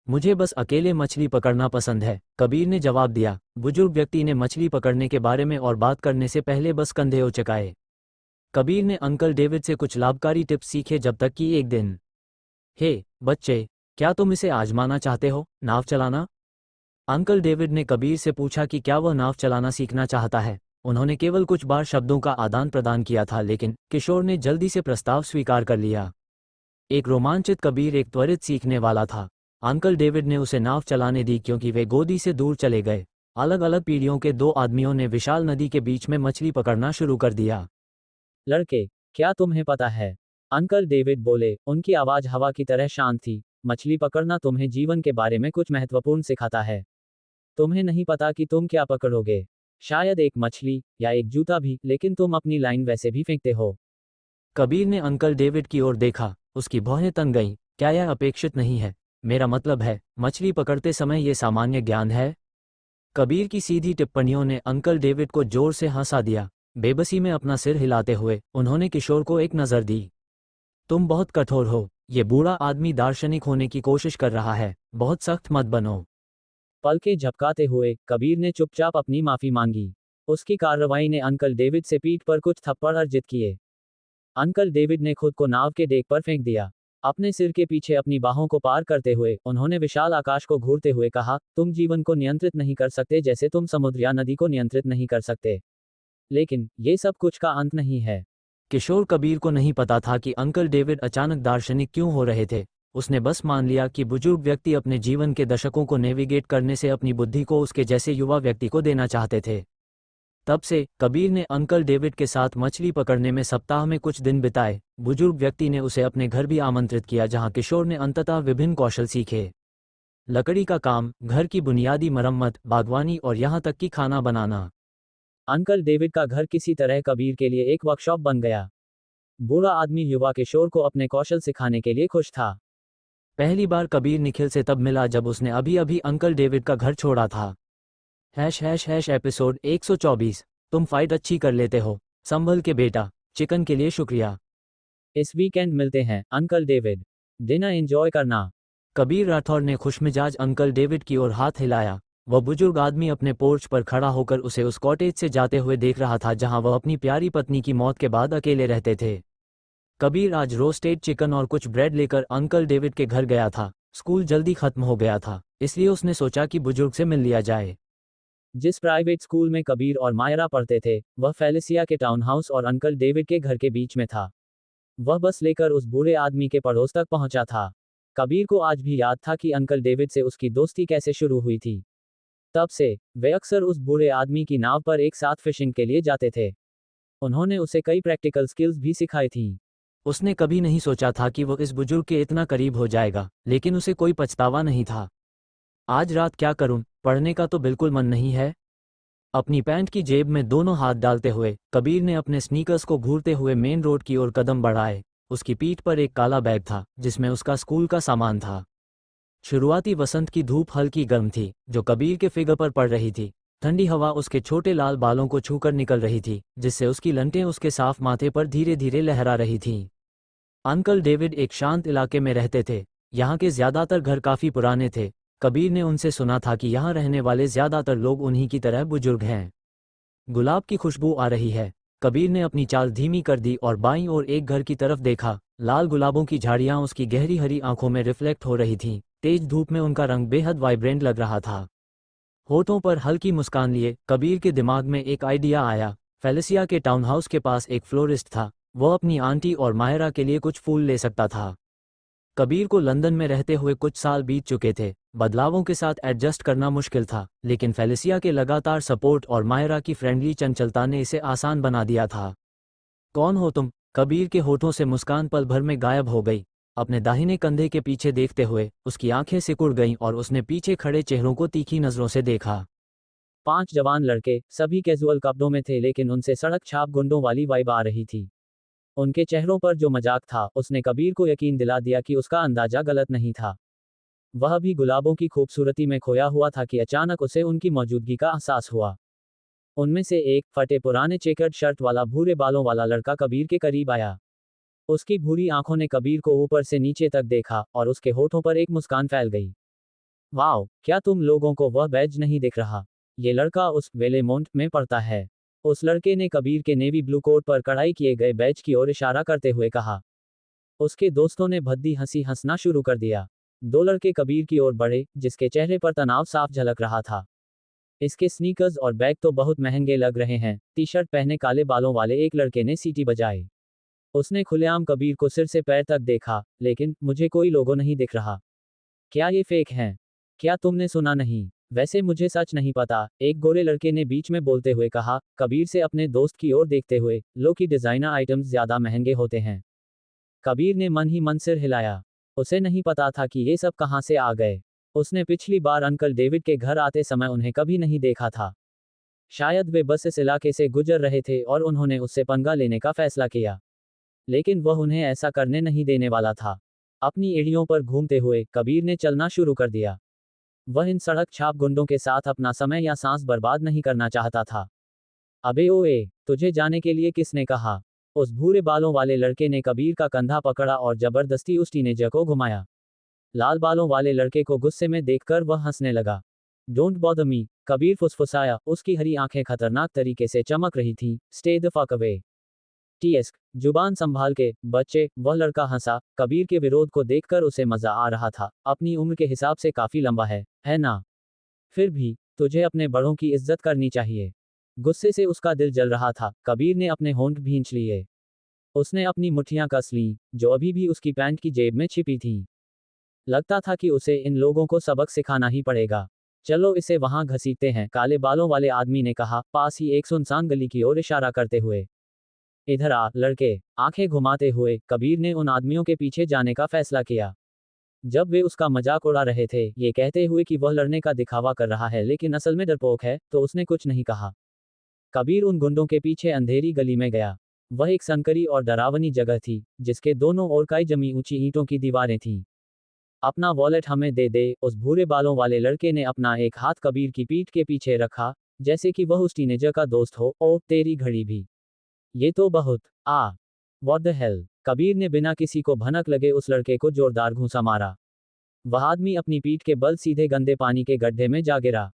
मुझे बस अकेले मछली पकड़ना पसंद है, कबीर ने जवाब दिया। बुजुर्ग व्यक्ति ने मछली पकड़ने के बारे में और बात करने से पहले बस कंधे उचकाए। कबीर ने अंकल डेविड से कुछ लाभकारी टिप्स सीखे जब तक कि एक दिन, हे बच्चे, क्या तुम इसे आजमाना चाहते हो, नाव चलाना? अंकल डेविड ने कबीर से पूछा कि क्या वह नाव चलाना सीखना चाहता है। उन्होंने केवल कुछ बार शब्दों का आदान प्रदान किया था, लेकिन किशोर ने जल्दी से प्रस्ताव स्वीकार कर लिया। एक रोमांचित कबीर एक त्वरित सीखने वाला था। अंकल डेविड ने उसे नाव चलाने दी क्योंकि वे गोदी से दूर चले गए। अलग अलग पीढ़ियों के दो आदमियों ने विशाल नदी के बीच में मछली पकड़ना शुरू कर दिया। लड़के, क्या तुम्हें पता है? अंकल डेविड बोले, उनकी आवाज हवा की तरह शांत थी। मछली पकड़ना तुम्हें जीवन के बारे में कुछ महत्वपूर्ण सिखाता है। तुम्हें नहीं पता कि तुम क्या पकड़ोगे। शायद एक मछली या एक जूता भी, लेकिन तुम अपनी लाइन वैसे भी फेंकते हो। कबीर ने अंकल डेविड की ओर देखा। उसकी भौहें तन गईं। क्या यह अपेक्षित नहीं है? मेरा मतलब है, मछली पकड़ते समय ये सामान्य ज्ञान है? कबीर की सीधी टिप्पणियों ने अंकल डेविड को जोर से हंसा दिया। बेबसी में अपना सिर हिलाते हुए उन्होंने किशोर को एक नज़र दी। तुम बहुत कठोर हो। ये बूढ़ा आदमी दार्शनिक होने की कोशिश कर रहा है। बहुत सख्त मत बनो। पलकें झपकाते हुए कबीर ने चुपचाप अपनी माफी मांगी। उसकी कार्रवाई ने अंकल डेविड से पीठ पर कुछ थप्पड़ अर्जित किए। अंकल डेविड ने खुद को नाव के डेक पर फेंक दिया। अपने सिर के पीछे अपनी बाहों को पार करते हुए उन्होंने विशाल आकाश को घूरते हुए कहा, तुम जीवन को नियंत्रित नहीं कर सकते जैसे तुम समुद्र या नदी को नियंत्रित नहीं कर सकते। लेकिन ये सब कुछ का अंत नहीं है। किशोर कबीर को नहीं पता था कि अंकल डेविड अचानक दार्शनिक क्यों हो रहे थे। उसने बस मान लिया कि बुजुर्ग व्यक्ति अपने जीवन के दशकों को नेविगेट करने से अपनी बुद्धि को उसके जैसे युवा व्यक्ति को देना चाहते थे। तब से कबीर ने अंकल डेविड के साथ मछली पकड़ने में सप्ताह में कुछ दिन बिताए। बुजुर्ग व्यक्ति ने उसे अपने घर भी आमंत्रित किया जहां किशोर ने अंततः विभिन्न कौशल सीखे। लकड़ी का काम, घर की बुनियादी मरम्मत, बागवानी और यहाँ तक कि खाना बनाना। अंकल डेविड का घर किसी तरह कबीर के लिए एक वर्कशॉप बन गया। बूढ़ा आदमी युवा किशोर को अपने कौशल सिखाने के लिए खुश था। पहली बार कबीर निखिल से तब मिला जब उसने अभी अभी अंकल डेविड का घर छोड़ा था। एपिसोड 124। तुम फाइट अच्छी कर लेते हो, संभल के बेटा। चिकन के लिए शुक्रिया। इस वीकेंड मिलते हैं अंकल डेविड। डिनर एंजॉय करना। कबीर राठौर ने खुशमिजाज अंकल डेविड की ओर हाथ हिलाया। वह बुजुर्ग आदमी अपने पोर्च पर खड़ा होकर उसे उस कॉटेज से जाते हुए देख रहा था जहां वह अपनी प्यारी पत्नी की मौत के बाद अकेले रहते थे। कबीर आज रोस्टेड चिकन और कुछ ब्रेड लेकर अंकल डेविड के घर गया था। स्कूल जल्दी खत्म हो गया था, इसलिए उसने सोचा कि बुजुर्ग से मिल लिया जाए। जिस प्राइवेट स्कूल में कबीर और मायरा पढ़ते थे वह फेलिसिया के टाउन हाउस और अंकल डेविड के घर के बीच में था। वह बस लेकर उस बूढ़े आदमी के पड़ोस तक पहुंचा था। कबीर को आज भी याद था कि अंकल डेविड से उसकी दोस्ती कैसे शुरू हुई थी। तब से वे अक्सर उस बूढ़े आदमी की नाव पर एक साथ फिशिंग के लिए जाते थे। उन्होंने उसे कई प्रैक्टिकल स्किल्स भी सिखाई थीं। उसने कभी नहीं सोचा था कि वो इस बुजुर्ग के इतना करीब हो जाएगा, लेकिन उसे कोई पछतावा नहीं था। आज रात क्या करूं, पढ़ने का तो बिल्कुल मन नहीं है। अपनी पैंट की जेब में दोनों हाथ डालते हुए कबीर ने अपने स्नीकर्स को घूरते हुए मेन रोड की ओर कदम बढ़ाए। उसकी पीठ पर एक काला बैग था जिसमें उसका स्कूल का सामान था। शुरुआती वसंत की धूप हल्की गर्म थी जो कबीर के फिगर पर पड़ रही थी। ठंडी हवा उसके छोटे लाल बालों को छूकर निकल रही थी जिससे उसकी लंटें उसके साफ माथे पर धीरे धीरे लहरा रही थीं। अंकल डेविड एक शांत इलाके में रहते थे। यहाँ के ज्यादातर घर काफी पुराने थे। कबीर ने उनसे सुना था कि यहाँ रहने वाले ज्यादातर लोग उन्हीं की तरह बुजुर्ग हैं। गुलाब की खुशबू आ रही है। कबीर ने अपनी चाल धीमी कर दी और बाईं ओर एक घर की तरफ देखा। लाल गुलाबों की झाड़ियां उसकी गहरी हरी आंखों में रिफ्लेक्ट हो रही थीं। तेज धूप में उनका रंग बेहद वाइब्रेंट लग रहा था। होठों पर हल्की मुस्कान लिए कबीर के दिमाग में एक आइडिया आया। फेलिसिया के टाउन हाउस के पास एक फ्लोरिस्ट था। वह अपनी आंटी और मायरा के लिए कुछ फूल ले सकता था। कबीर को लंदन में रहते हुए कुछ साल बीत चुके थे। बदलावों के साथ एडजस्ट करना मुश्किल था, लेकिन फेलिसिया के लगातार सपोर्ट और मायरा की फ्रेंडली चंचलता ने इसे आसान बना दिया था। कौन हो तुम? कबीर के होठों से मुस्कान पल भर में गायब हो गई। अपने दाहिने कंधे के पीछे देखते हुए उसकी आंखें सिकुड़ गईं और उसने पीछे खड़े चेहरों को तीखी नजरों से देखा। 5 जवान लड़के, सभी कैजुअल कपड़ों में थे लेकिन उनसे सड़क छाप गुंडों वाली वाइब आ रही थी। उनके चेहरों पर जो मजाक था उसने कबीर को यकीन दिला दिया कि उसका अंदाजा गलत नहीं था। वह भी गुलाबों की खूबसूरती में खोया हुआ था कि अचानक उसे उनकी मौजूदगी का एहसास हुआ। उनमें से एक फटे पुराने चेकर्ड शर्ट वाला भूरे बालों वाला लड़का कबीर के करीब आया। उसकी भूरी आंखों ने कबीर को ऊपर से नीचे तक देखा और उसके होठों पर एक मुस्कान फैल गई। वाओ, क्या तुम लोगों को वह बैज नहीं दिख रहा? ये लड़का उस वेलेमोंट में पढ़ता है। उस लड़के ने कबीर के नेवी ब्लू कोट पर कढ़ाई किए गए बैज की ओर इशारा करते हुए कहा। उसके दोस्तों ने भद्दी हंसी हंसना शुरू कर दिया। 2 लड़के कबीर की ओर बढ़े जिसके चेहरे पर तनाव साफ झलक रहा था। इसके स्नीकर्स और बैग तो बहुत महंगे लग रहे हैं, टी शर्ट पहने काले बालों वाले एक लड़के ने सीटी बजाई। उसने खुलेआम कबीर को सिर से पैर तक देखा, लेकिन मुझे कोई लोगो नहीं दिख रहा। क्या ये फेक हैं? क्या तुमने सुना नहीं? वैसे मुझे सच नहीं पता, एक गोरे लड़के ने बीच में बोलते हुए कहा, कबीर से अपने दोस्त की ओर देखते हुए। लो की डिजाइनर आइटम्स ज्यादा महंगे होते हैं। कबीर ने मन ही मन सिर हिलाया। उसे नहीं पता था कि ये सब कहां से आ गए। उसने पिछली बार अंकल डेविड के घर आते समय उन्हें कभी नहीं देखा था। शायद वे बस इस इलाके से गुजर रहे थे और उन्होंने उससे पंगा लेने का फैसला किया। लेकिन वह उन्हें ऐसा करने नहीं देने वाला था। अपनी एड़ियों पर घूमते हुए कबीर ने चलना शुरू कर दिया। वह इन सड़क छाप गुंडों के साथ अपना समय या सांस बर्बाद नहीं करना चाहता था। अबे ओए, तुझे जाने के लिए किसने कहा? उस भूरे बालों वाले लड़के ने कबीर का कंधा पकड़ा और जबरदस्ती उस टीनेजर को घुमाया। लाल बालों वाले लड़के को गुस्से में देखकर वह हंसने लगा। डोंट बॉदर मी, कबीर फुसफुसाया, उसकी हरी आंखें खतरनाक तरीके से चमक रही थीं। Stay the fuck away. Tsk, जुबान संभाल के, बच्चे, वह लड़का हंसा, कबीर के विरोध को देखकर उसे मजा आ रहा था, अपनी उम्र के हिसाब से काफी लंबा है ना? फिर भी, तुझे अपने बड़ों की इज्जत करनी चाहिए। गुस्से से उसका दिल जल रहा था, कबीर ने अपने होंठ भींच लिए। उसने अपनी मुट्ठियां कस लीं, जो अभी भी उसकी पैंट की जेब में छिपी थीं। लगता था कि उसे इन लोगों को सबक सिखाना ही पड़ेगा। चलो इसे वहां घसीटते हैं, काले बालों वाले आदमी ने कहा, पास ही एक सुनसान गली की ओर इशारा करते हुए। इधर आ, लड़के। आंखें घुमाते हुए, कबीर ने उन आदमियों के पीछे जाने का फैसला किया। जब वे उसका मजाक उड़ा रहे थे, ये कहते हुए कि वह लड़ने का दिखावा कर रहा है लेकिन असल में डरपोक है, तो उसने कुछ नहीं कहा। कबीर उन गुंडों के पीछे अंधेरी गली में गया। वह एक संकरी और डरावनी जगह थी, जिसके दोनों ओर कई जमी ऊंची ईंटों की दीवारें थीं। अपना वॉलेट हमें दे, उस भूरे बालों वाले लड़के ने अपना एक हाथ कबीर की पीठ के पीछे रखा, जैसे कि वह उस टीनेजर का दोस्त हो। ओ तेरी घड़ी भी। ये तो बहुत। What the hell. कबीर ने बिना किसी को भनक लगे उस लड़के को जोरदार घूंसा मारा। वह आदमी अपनी पीठ के बल सीधे गंदे पानी के गड्ढे में जा गिरा।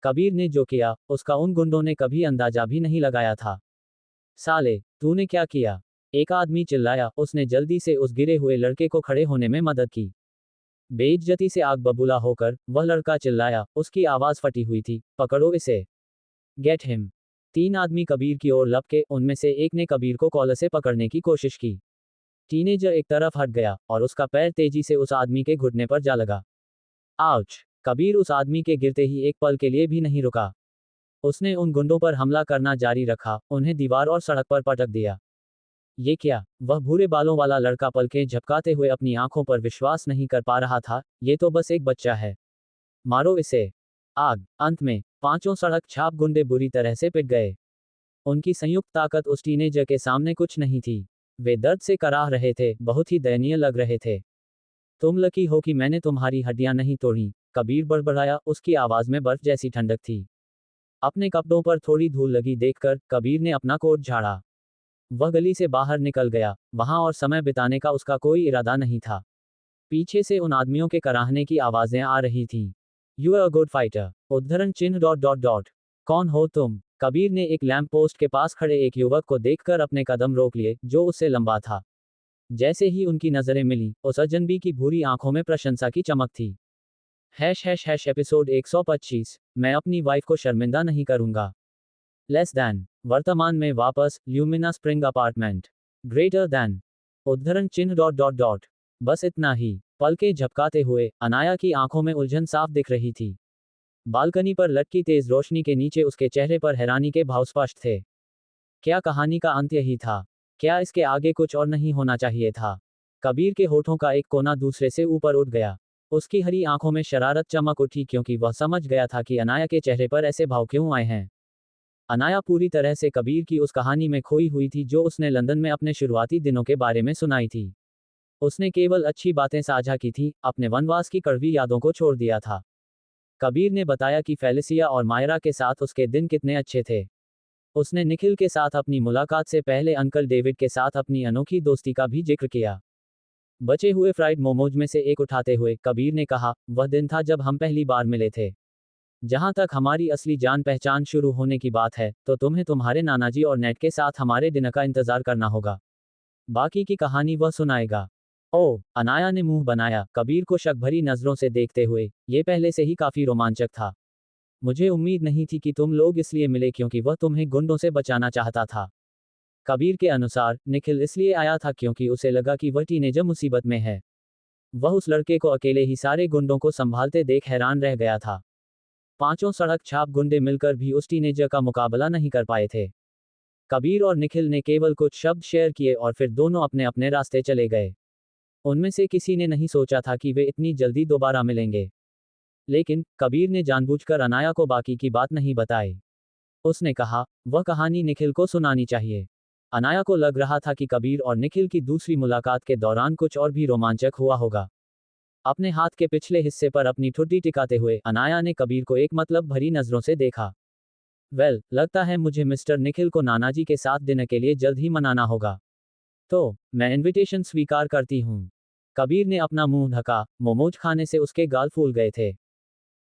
कबीर ने जो किया, उसका उन गुंडों ने कभी अंदाजा भी नहीं लगाया था। साले, तूने क्या किया? एक आदमी चिल्लाया, उसने जल्दी से उस गिरे हुए लड़के को खड़े होने में मदद की। बेइज्जती से आग बबूला होकर, वह लड़का चिल्लाया, उसकी आवाज फटी हुई थी, पकड़ो इसे। Get him. 3 आदमी कबीर की ओर लपके, उनमें से एक ने कबीर को कॉलर से पकड़ने की कोशिश की। टीनेजर एक तरफ हट गया, और उसका पैर तेजी से उस आदमी के घुटने पर जा लगा। आउच! कबीर उस आदमी के गिरते ही एक पल के लिए भी नहीं रुका। उसने उन गुंडों पर हमला करना जारी रखा, उन्हें दीवार और सड़क पर पटक दिया। ये क्या? वह भूरे बालों वाला लड़का पलकें झपकाते हुए अपनी आंखों पर विश्वास नहीं कर पा रहा था, ये तो बस एक बच्चा है। मारो इसे। आग! अंत में, पांचों सड़क छाप गुंडे बुरी तरह से पिट गए। उनकी संयुक्त ताकत उस टीनेजर के सामने कुछ नहीं थी। वे दर्द से कराह रहे थे, बहुत ही दयनीय लग रहे थे। तुम लकी हो कि मैंने तुम्हारी हड्डियां नहीं तोड़ी, कबीर बड़बड़ाया, उसकी आवाज में बर्फ जैसी ठंडक थी। अपने कपड़ों पर थोड़ी धूल लगी देखकर, कबीर ने अपना कोट झाड़ा। वह गली से बाहर निकल गया, वहां और समय बिताने का उसका कोई इरादा नहीं था। पीछे से उन आदमियों के कराहने की आवाजें आ रही थीं। You are a good fighter. उद्धरण चिन्ह डॉट डॉट डॉट। कौन हो तुम? कबीर ने एक लैंप पोस्ट के पास खड़े एक युवक को देखकर अपने कदम रोक लिए, जो उससे लंबा था। जैसे ही उनकी नजरें मिली, उस अजनबी की भूरी आंखों में प्रशंसा की चमक थी। # एपिसोड 125। मैं अपनी वाइफ को शर्मिंदा नहीं करूंगा। Less than. वर्तमान में वापस, lumina spring apartment. Greater than. उद्धरण चिन्ह डॉट डॉट डॉट। बस इतना ही। पलकें झपकाते हुए, अनाया की आंखों में उलझन साफ दिख रही थी। बालकनी पर लटकी तेज रोशनी के नीचे उसके चेहरे पर हैरानी के भाव स्पष्ट थे। क्या कहानी का अंत यही था? क्या इसके आगे कुछ और नहीं होना चाहिए था? कबीर के होठों का एक कोना दूसरे से ऊपर उठ गया। उसकी हरी आंखों में शरारत चमक उठी, क्योंकि वह समझ गया था कि अनाया के चेहरे पर ऐसे भाव क्यों आए हैं। अनाया पूरी तरह से कबीर की उस कहानी में खोई हुई थी जो उसने लंदन में अपने शुरुआती दिनों के बारे में सुनाई थी। उसने केवल अच्छी बातें साझा की थी, अपने वनवास की कड़वी यादों को छोड़ दिया था। कबीर ने बताया कि फेलिसिया और मायरा के साथ उसके दिन कितने अच्छे थे। उसने निखिल के साथ अपनी मुलाकात से पहले अंकल डेविड के साथ अपनी अनोखी दोस्ती का भी जिक्र किया। बचे हुए फ्राइड मोमोज में से एक उठाते हुए, कबीर ने कहा, वह दिन था जब हम पहली बार मिले थे। जहां तक हमारी असली जान पहचान शुरू होने की बात है, तो तुम्हें तुम्हारे नानाजी और नेट के साथ हमारे डिनर का इंतजार करना होगा। बाकी की कहानी वह सुनाएगा। ओह, अनाया ने मुंह बनाया, कबीर को शक भरी नजरों से देखते हुए। ये पहले से ही काफी रोमांचक था। मुझे उम्मीद नहीं थी कि तुम लोग इसलिए मिले क्योंकि वह तुम्हें गुंडों से बचाना चाहता था। कबीर के अनुसार, निखिल इसलिए आया था क्योंकि उसे लगा कि वह टीनेजर मुसीबत में है। वह उस लड़के को अकेले ही सारे गुंडों को संभालते देख हैरान रह गया था। पांचों सड़क छाप गुंडे मिलकर भी उस टीनेजर का मुकाबला नहीं कर पाए थे। कबीर और निखिल ने केवल कुछ शब्द शेयर किए और फिर दोनों अपने अपने रास्ते चले गए। उनमें से किसी ने नहीं सोचा था कि वे इतनी जल्दी दोबारा मिलेंगे। लेकिन कबीर ने जानबूझकर अनाया को बाकी की बात नहीं बताई। उसने कहा, वह कहानी निखिल को सुनानी चाहिए। अनाया को लग रहा था कि कबीर और निखिल की दूसरी मुलाकात के दौरान कुछ और भी रोमांचक हुआ होगा। अपने हाथ के पिछले हिस्से पर अपनी ठुड्डी टिकाते हुए, अनाया ने कबीर को एक मतलब भरी नजरों से देखा। वेल, लगता है मुझे मिस्टर निखिल को नानाजी के साथ डिनर के लिए जल्द ही मनाना होगा। तो, मैं इनविटेशन स्वीकार करती हूँ। कबीर ने अपना मुंह ढका, मोमोज खाने से उसके गाल फूल गए थे।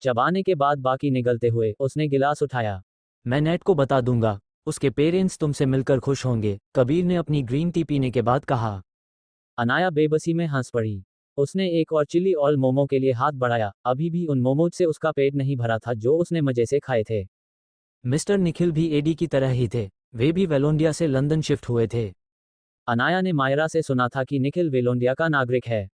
चबाने के बाद बाकी निगलते हुए उसने गिलास उठाया। मैं नेट को बता दूंगा, उसके पेरेंट्स तुमसे मिलकर खुश होंगे, कबीर ने अपनी ग्रीन टी पीने के बाद कहा। अनाया बेबसी में हंस पड़ी। उसने एक और चिली ऑल मोमो के लिए हाथ बढ़ाया, अभी भी उन मोमोज से उसका पेट नहीं भरा था जो उसने मजे से खाए थे। मिस्टर निखिल भी एडी की तरह ही थे, वे भी वेलोंडिया से लंदन शिफ्ट हुए थे। अनाया ने मायरा से सुना था कि निखिल वेलोंडिया का नागरिक है।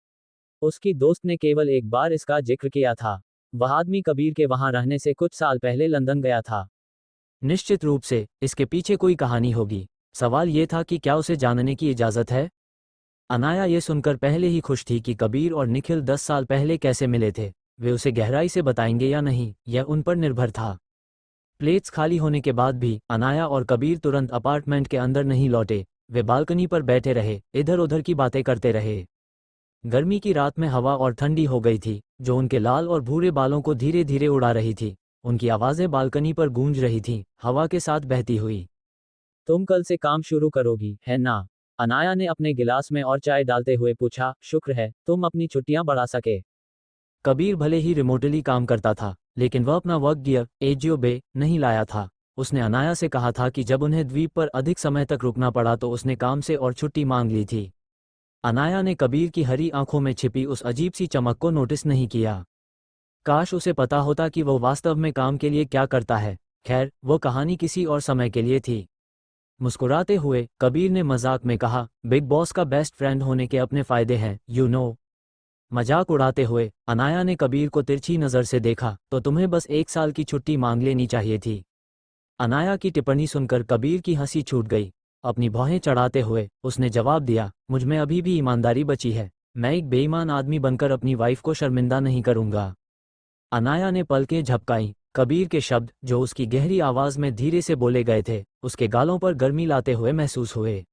उसकी दोस्त ने केवल एक बार इसका जिक्र किया था। वह आदमी कबीर के वहां रहने से कुछ साल पहले लंदन गया था। निश्चित रूप से इसके पीछे कोई कहानी होगी। सवाल ये था कि क्या उसे जानने की इजाज़त है। अनाया ये सुनकर पहले ही खुश थी कि कबीर और निखिल 10 साल पहले कैसे मिले थे। वे उसे गहराई से बताएंगे या नहीं, यह उन पर निर्भर था। प्लेट्स खाली होने के बाद भी अनाया और कबीर तुरंत अपार्टमेंट के अंदर नहीं लौटे। वे बालकनी पर बैठे रहे, इधर उधर की बातें करते रहे। गर्मी की रात में हवा और ठंडी हो गई थी, जो उनके लाल और भूरे बालों को धीरे धीरे उड़ा रही थी। उनकी आवाज़ें बालकनी पर गूंज रही थीं, हवा के साथ बहती हुई। तुम कल से काम शुरू करोगी, है ना? अनाया ने अपने गिलास में और चाय डालते हुए पूछा। शुक्र है तुम अपनी छुट्टियां बढ़ा सके। कबीर भले ही रिमोटली काम करता था, लेकिन वह अपना वर्क गियर एजियो बे नहीं लाया था। उसने अनाया से कहा था कि जब उन्हें द्वीप पर अधिक समय तक रुकना पड़ा तो उसने काम से और छुट्टी मांग ली थी। अनाया ने कबीर की हरी आंखों में छिपी उस अजीब सी चमक को नोटिस नहीं किया। काश उसे पता होता कि वो वास्तव में काम के लिए क्या करता है। खैर, वो कहानी किसी और समय के लिए थी। मुस्कुराते हुए कबीर ने मजाक में कहा, बिग बॉस का बेस्ट फ्रेंड होने के अपने फायदे हैं, यू नो। मजाक उड़ाते हुए अनाया ने कबीर को तिरछी नज़र से देखा, तो तुम्हें बस 1 साल की छुट्टी मांग लेनी चाहिए थी। अनाया की टिप्पणी सुनकर कबीर की हंसी छूट गई। अपनी भौहें चढ़ाते हुए उसने जवाब दिया, मुझ में अभी भी ईमानदारी बची है। मैं एक बेईमान आदमी बनकर अपनी वाइफ को शर्मिंदा नहीं करूंगा। अनाया ने पलकें झपकाईं। कबीर के शब्द, जो उसकी गहरी आवाज़ में धीरे से बोले गए थे, उसके गालों पर गर्मी लाते हुए महसूस हुए।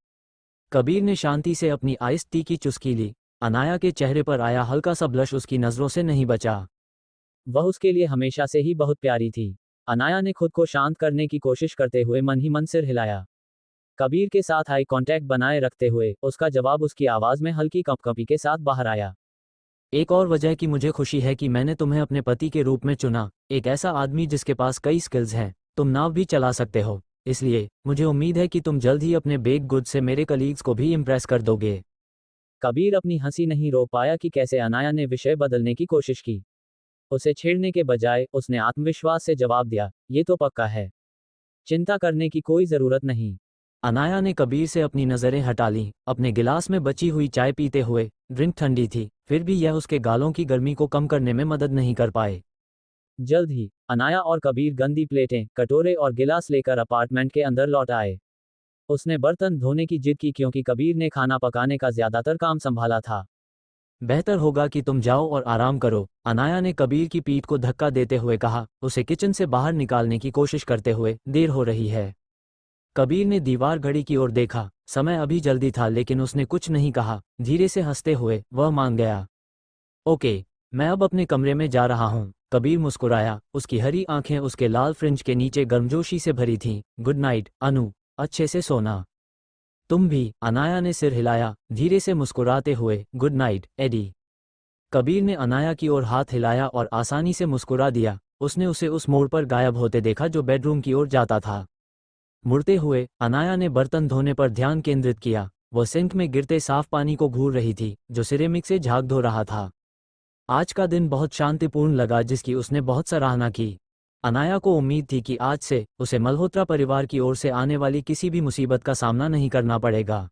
कबीर ने शांति से अपनी आइस टी की चुस्की ली। अनाया के चेहरे पर आया हल्का सा ब्लश उसकी नज़रों से नहीं बचा। वह उसके लिए हमेशा से ही बहुत प्यारी थी। अनाया ने खुद को शांत करने की कोशिश करते हुए मन ही मन सिर हिलाया। कबीर के साथ आई कांटेक्ट बनाए रखते हुए उसका जवाब उसकी आवाज़ में हल्की कंपकंपी के साथ बाहर आया। एक और वजह की मुझे खुशी है कि मैंने तुम्हें अपने पति के रूप में चुना, एक ऐसा आदमी जिसके पास कई स्किल्स हैं। तुम नाव भी चला सकते हो, इसलिए मुझे उम्मीद है कि तुम जल्द ही अपने बेक गुड से मेरे कलीग्स को भी इम्प्रेस कर दोगे। कबीर अपनी हंसी नहीं रोक पाया कि कैसे अनाया ने विषय बदलने की कोशिश की। उसे छेड़ने के बजाय उसने आत्मविश्वास से जवाब दिया, ये तो पक्का है। चिंता करने की कोई ज़रूरत नहीं। अनाया ने कबीर से अपनी नज़रें हटा लीं, अपने गिलास में बची हुई चाय पीते हुए। ड्रिंक ठंडी थी, फिर भी यह उसके गालों की गर्मी को कम करने में मदद नहीं कर पाए। जल्द ही अनाया और कबीर गंदी प्लेटें, कटोरे और गिलास लेकर अपार्टमेंट के अंदर लौट आए। उसने बर्तन धोने की जिद की क्योंकि कबीर ने खाना पकाने का ज्यादातर काम संभाला था। बेहतर होगा कि तुम जाओ और आराम करो, अनाया ने कबीर की पीठ को धक्का देते हुए कहा, उसे किचन से बाहर निकालने की कोशिश करते हुए। देर हो रही है। कबीर ने दीवार घड़ी की ओर देखा। समय अभी जल्दी था, लेकिन उसने कुछ नहीं कहा। धीरे से हंसते हुए वह मान गया। ओके, मैं अब अपने कमरे में जा रहा हूँ। कबीर मुस्कुराया, उसकी हरी आंखें उसके लाल फ्रिंज के नीचे गर्मजोशी से भरी थीं। गुड नाइट अनु, अच्छे से सोना। तुम भी, अनाया ने सिर हिलाया, धीरे से मुस्कुराते हुए। Good night AD. कबीर ने अनाया की ओर हाथ हिलाया और आसानी से मुस्कुरा दिया। उसने उसे उस मोड़ पर गायब होते देखा जो बेडरूम की ओर जाता था। मुड़ते हुए अनाया ने बर्तन धोने पर ध्यान केंद्रित किया। वह सिंक में गिरते साफ पानी को घूर रही थी, जो सिरेमिक से झाग धो रहा था। आज का दिन बहुत शांतिपूर्ण लगा, जिसकी उसने बहुत सराहना की। अनाया को उम्मीद थी कि आज से उसे मल्होत्रा परिवार की ओर से आने वाली किसी भी मुसीबत का सामना नहीं करना पड़ेगा।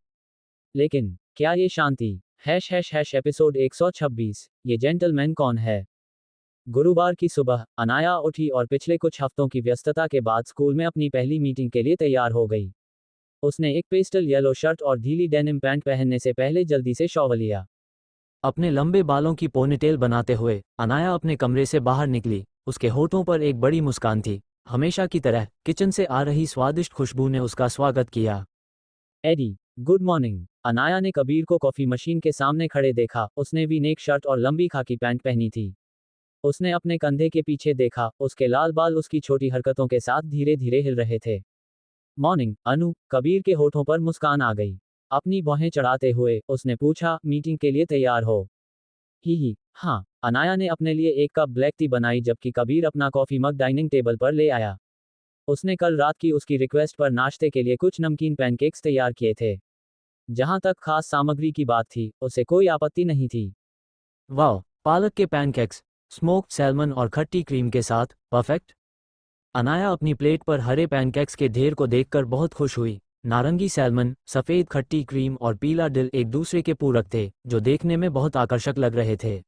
लेकिन क्या ये शांति? एपिसोड 126, ये जेंटलमैन कौन है? गुरुवार की सुबह अनाया उठी और पिछले कुछ हफ्तों की व्यस्तता के बाद स्कूल में अपनी पहली मीटिंग के लिए तैयार हो गई। उसने एक पेस्टल येलो शर्ट और ढीली डेनिम पैंट पहनने से पहले जल्दी से शॉवर लिया। अपने लंबे बालों की पोनीटेल बनाते हुए अनाया अपने कमरे से बाहर निकली। उसके होठों पर एक बड़ी मुस्कान थी। हमेशा की तरह किचन से आ रही स्वादिष्ट खुशबू ने उसका स्वागत किया। AD, good morning. अनाया ने कबीर को कॉफी मशीन के सामने खड़े देखा। उसने भी नेक शर्ट और लंबी खाकी पैंट पहनी थी। उसने अपने कंधे के पीछे देखा, उसके लाल बाल उसकी छोटी हरकतों के साथ धीरे धीरे हिल रहे थे। मॉर्निंग अनु। कबीर के होठों पर मुस्कान आ गई। अपनी भौहें चढ़ाते हुए उसने पूछा, मीटिंग के लिए तैयार हो? ही, हाँ। अनाया ने अपने लिए एक कप ब्लैक टी बनाई जबकि कबीर अपना कॉफी मग डाइनिंग टेबल पर ले आया। उसने कल रात की उसकी रिक्वेस्ट पर नाश्ते के लिए कुछ नमकीन पैनकेक्स तैयार किए थे। जहां तक खास सामग्री की बात थी, उसे कोई आपत्ति नहीं थी। वाह, पालक के पैनकेक्स, स्मोक्ड सैल्मन और खट्टी क्रीम के साथ, परफेक्ट। अनाया अपनी प्लेट पर हरे पैनकेक्स के ढेर को देखकर बहुत खुश हुई। नारंगी सैल्मन, सफ़ेद खट्टी क्रीम और पीला दिल एक दूसरे के पूरक थे, जो देखने में बहुत आकर्षक लग रहे थे।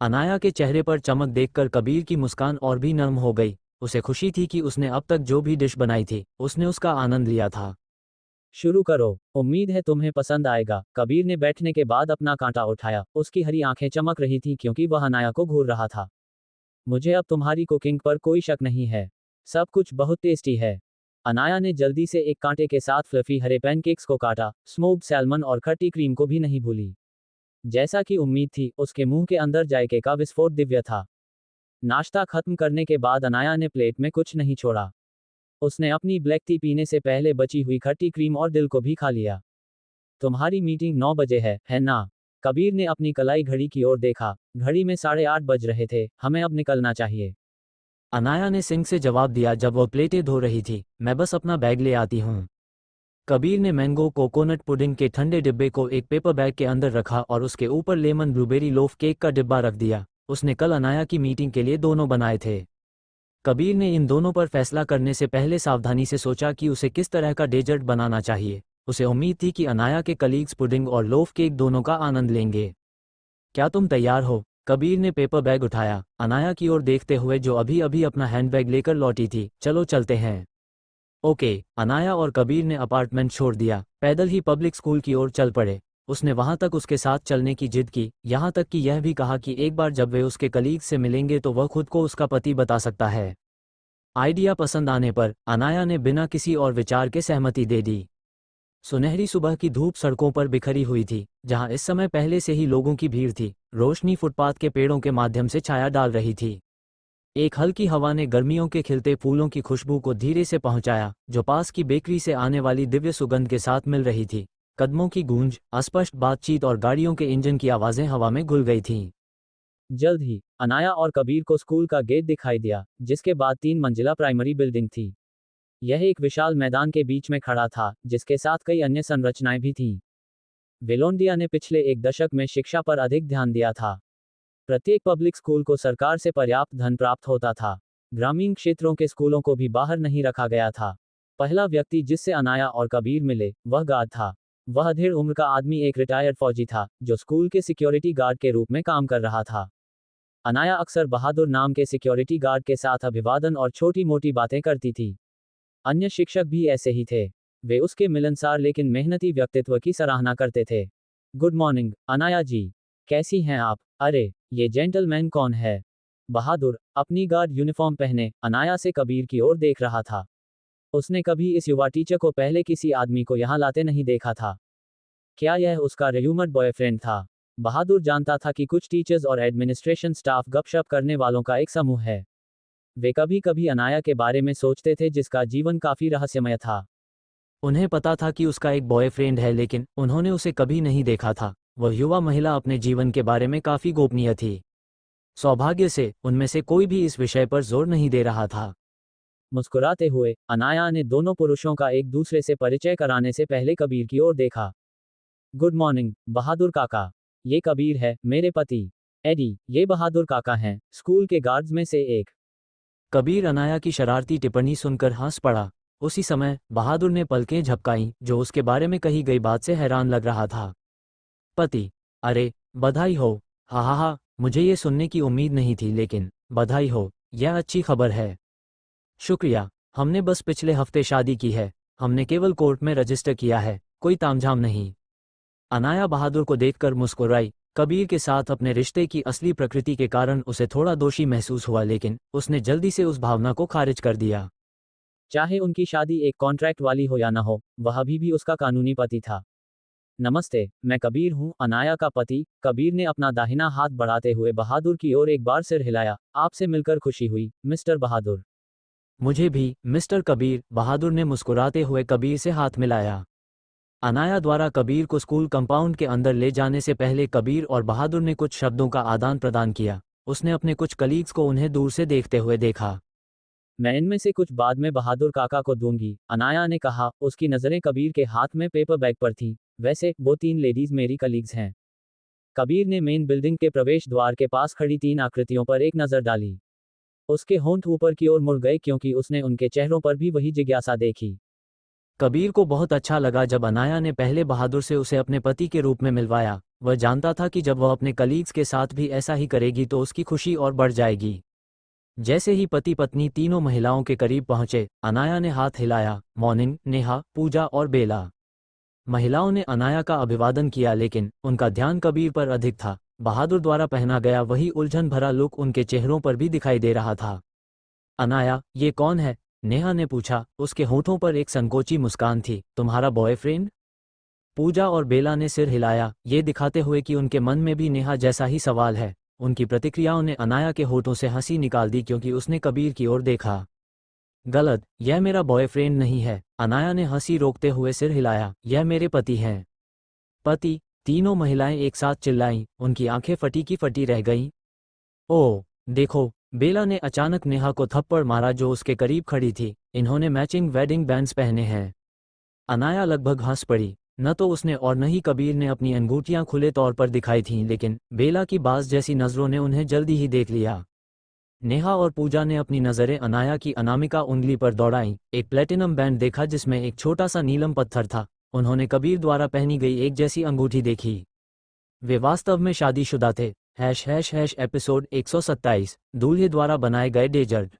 अनाया के चेहरे पर चमक देखकर कबीर की मुस्कान और भी नरम हो गई। उसे खुशी थी कि उसने अब तक जो भी डिश बनाई थी, उसने उसका आनंद लिया था। शुरू करो, उम्मीद है तुम्हें पसंद आएगा। कबीर ने बैठने के बाद अपना कांटा उठाया। उसकी हरी आंखें चमक रही थीं क्योंकि वह अनाया को घूर रहा था। मुझे अब तुम्हारी कुकिंग पर कोई शक नहीं है। सब कुछ बहुत टेस्टी है। अनाया ने जल्दी से एक कांटे के साथ फ्लफी हरे पैनकेक्स को काटा। स्मोक्ड सैल्मन और खट्टी क्रीम को भी नहीं भूली। जैसा कि उम्मीद थी, उसके मुंह के अंदर जायके का विस्फोट दिव्य था। नाश्ता खत्म करने के बाद अनाया ने प्लेट में कुछ नहीं छोड़ा। उसने अपनी ब्लैक टी पीने से पहले बची हुई खट्टी क्रीम और दिल को भी खा लिया। तुम्हारी मीटिंग 9 बजे है ना? कबीर ने अपनी कलाई घड़ी की ओर देखा। घड़ी में 8:30 बज रहे थे। हमें अब निकलना चाहिए। अनाया ने सिंक से जवाब दिया जब वह प्लेटें धो रही थी। मैं बस अपना बैग ले आती हूँ। कबीर ने मैंगो कोकोनट पुडिंग के ठंडे डिब्बे को एक पेपर बैग के अंदर रखा और उसके ऊपर लेमन ब्लूबेरी लोफ केक का डिब्बा रख दिया। उसने कल अनाया की मीटिंग के लिए दोनों बनाए थे। कबीर ने इन दोनों पर फैसला करने से पहले सावधानी से सोचा कि उसे किस तरह का डेजर्ट बनाना चाहिए। उसे उम्मीद थी कि अनाया के कलीग्स पुडिंग और लोफ केक दोनों का आनंद लेंगे। क्या तुम तैयार हो? कबीर ने पेपर बैग उठाया, अनाया की ओर देखते हुए जो अभी अभी अपना हैंडबैग लेकर लौटी थी। चलो चलते हैं। ओके, अनाया और कबीर ने अपार्टमेंट छोड़ दिया, पैदल ही पब्लिक स्कूल की ओर चल पड़े। उसने वहां तक उसके साथ चलने की जिद की, यहाँ तक कि यह भी कहा कि एक बार जब वे उसके कलीग से मिलेंगे तो वह खुद को उसका पति बता सकता है। आइडिया पसंद आने पर अनाया ने बिना किसी और विचार के सहमति दे दी। सुनहरी सुबह की धूप सड़कों पर बिखरी हुई थी, जहां इस समय पहले से ही लोगों की भीड़ थी। रोशनी फुटपाथ के पेड़ों के माध्यम से छाया डाल रही थी। एक हल्की हवा ने गर्मियों के खिलते फूलों की खुशबू को धीरे से पहुंचाया, जो पास की बेकरी से आने वाली दिव्य सुगंध के साथ मिल रही थी। कदमों की गूंज, अस्पष्ट बातचीत और गाड़ियों के इंजन की आवाजें हवा में घुल गई थीं। जल्द ही अनाया और कबीर को स्कूल का गेट दिखाई दिया, जिसके बाद 3 मंजिला प्राइमरी बिल्डिंग थी। यह एक विशाल मैदान के बीच में खड़ा था, जिसके साथ कई अन्य संरचनाएं भी थीं। वेलोंडिया ने पिछले एक दशक में शिक्षा पर अधिक ध्यान दिया था। प्रत्येक पब्लिक स्कूल को सरकार से पर्याप्त धन प्राप्त होता था। ग्रामीण क्षेत्रों के स्कूलों को भी बाहर नहीं रखा गया था। पहला व्यक्ति जिससे अनाया और कबीर मिले, वह गार्ड था। वह अधेड़ उम्र का आदमी एक रिटायर्ड फौजी था, जो स्कूल के सिक्योरिटी गार्ड के रूप में काम कर रहा था। अनाया अक्सर बहादुर नाम के सिक्योरिटी गार्ड के साथ अभिवादन और छोटी मोटी बातें करती थी। अन्य शिक्षक भी ऐसे ही थे। वे उसके मिलनसार लेकिन मेहनती व्यक्तित्व की सराहना करते थे। गुड मॉर्निंग, अनाया जी। कैसी हैं आप? अरे, ये जेंटलमैन कौन है? बहादुर, अपनी गार्ड यूनिफॉर्म पहने, अनाया से कबीर की ओर देख रहा था। उसने कभी इस युवा टीचर को पहले किसी आदमी को यहाँ लाते नहीं देखा था। क्या यह उसका रेयूमर्ड बॉयफ्रेंड था? बहादुर जानता था कि कुछ टीचर्स और एडमिनिस्ट्रेशन स्टाफ गपशप करने वालों का एक समूह है। वे कभी कभी अनाया के बारे में सोचते थे, जिसका जीवन काफी रहस्यमय था। उन्हें पता था कि उसका एक बॉयफ्रेंड है, लेकिन उन्होंने उसे कभी नहीं देखा था। वह युवा महिला अपने जीवन के बारे में काफी गोपनीय थी। सौभाग्य से उनमें से कोई भी इस विषय पर जोर नहीं दे रहा था। मुस्कुराते हुए अनाया ने दोनों पुरुषों का एक दूसरे से परिचय कराने से पहले कबीर की ओर देखा। गुड मॉर्निंग, बहादुर काका। ये कबीर है, मेरे पति। एडी, ये बहादुर काका हैं, स्कूल के गार्ड्स में से एक। कबीर अनाया की शरारती टिप्पणी सुनकर हंस पड़ा। उसी समय बहादुर ने पलकें झपकाईं, जो उसके बारे में कही गई बात से हैरान लग रहा था। पति? अरे, बधाई हो। हा हा हा, मुझे ये सुनने की उम्मीद नहीं थी, लेकिन बधाई हो, यह अच्छी खबर है। शुक्रिया। हमने बस पिछले हफ्ते शादी की है। हमने केवल कोर्ट में रजिस्टर किया है, कोई तामझाम नहीं। अनाया बहादुर को देखकर मुस्कुराई। कबीर के साथ अपने रिश्ते की असली प्रकृति के कारण उसे थोड़ा दोषी महसूस हुआ, लेकिन उसने जल्दी से उस भावना को खारिज कर दिया। चाहे उनकी शादी एक कॉन्ट्रैक्ट वाली हो या न हो, वह अभी भी उसका कानूनी पति था। नमस्ते, मैं कबीर हूँ, अनाया का पति। कबीर ने अपना दाहिना हाथ बढ़ाते हुए बहादुर की ओर एक बार सिर हिलाया। आपसे मिलकर खुशी हुई, मिस्टर बहादुर। मुझे भी, मिस्टर कबीर। बहादुर ने मुस्कुराते हुए कबीर से हाथ मिलाया। अनाया द्वारा कबीर को स्कूल कंपाउंड के अंदर ले जाने से पहले कबीर और बहादुर ने कुछ शब्दों का आदान प्रदान किया। उसने अपने कुछ कलीग्स को उन्हें दूर से देखते हुए देखा। मैं इनमें से कुछ बाद में बहादुर काका को दूंगी, अनाया ने कहा। उसकी नज़रें कबीर के हाथ में पेपर बैग पर थीं। वैसे वो 3 लेडीज मेरी कलीग्स हैं। कबीर ने मेन बिल्डिंग के प्रवेश द्वार के पास खड़ी 3 आकृतियों पर एक नज़र डाली। उसके होंठ ऊपर की ओर मुड़ गए क्योंकि उसने उनके चेहरों पर भी वही जिज्ञासा देखी। कबीर को बहुत अच्छा लगा जब अनाया ने पहले बहादुर से उसे अपने पति के रूप में मिलवाया। वह जानता था कि जब वह अपने कलीग्स के साथ भी ऐसा ही करेगी तो उसकी खुशी और बढ़ जाएगी। जैसे ही पति पत्नी तीनों महिलाओं के करीब पहुंचे, अनाया ने हाथ हिलाया। मॉर्निंग नेहा, पूजा और बेला। महिलाओं ने अनाया का अभिवादन किया लेकिन उनका ध्यान कबीर पर अधिक था। बहादुर द्वारा पहना गया वही उलझन भरा लुक उनके चेहरों पर भी दिखाई दे रहा था। अनाया, ये कौन है? नेहा ने पूछा। उसके होठों पर एक संकोची मुस्कान थी। तुम्हारा बॉयफ्रेंड? पूजा और बेला ने सिर हिलाया, ये दिखाते हुए कि उनके मन में भी नेहा जैसा ही सवाल है। उनकी प्रतिक्रियाओं ने अनाया के होठों से हंसी निकाल दी क्योंकि उसने कबीर की ओर देखा। गलत, यह मेरा बॉयफ्रेंड नहीं है। अनाया ने हंसी रोकते हुए सिर हिलाया। यह मेरे पति हैं। पति? तीनों महिलाएं एक साथ चिल्लाईं। उनकी आंखें फटी की फटी रह गईं। ओह देखो, बेला ने अचानक नेहा को थप्पड़ मारा जो उसके करीब खड़ी थी। इन्होंने मैचिंग वेडिंग बैंड्स पहने हैं। अनाया लगभग हंस पड़ी। न तो उसने और न ही कबीर ने अपनी अंगूठियां खुले तौर पर दिखाई थीं, लेकिन बेला की बाज जैसी नज़रों ने उन्हें जल्दी ही देख लिया। नेहा और पूजा ने अपनी नज़रें अनाया की अनामिका उंगली पर दौड़ाईं। एक प्लेटिनम बैंड देखा जिसमें एक छोटा सा नीलम पत्थर था। उन्होंने कबीर द्वारा पहनी गई एक जैसी अंगूठी देखी। वे वास्तव में शादीशुदा थे। एपिसोड 127 दूल्हे द्वारा बनाए गए डेजर्ट।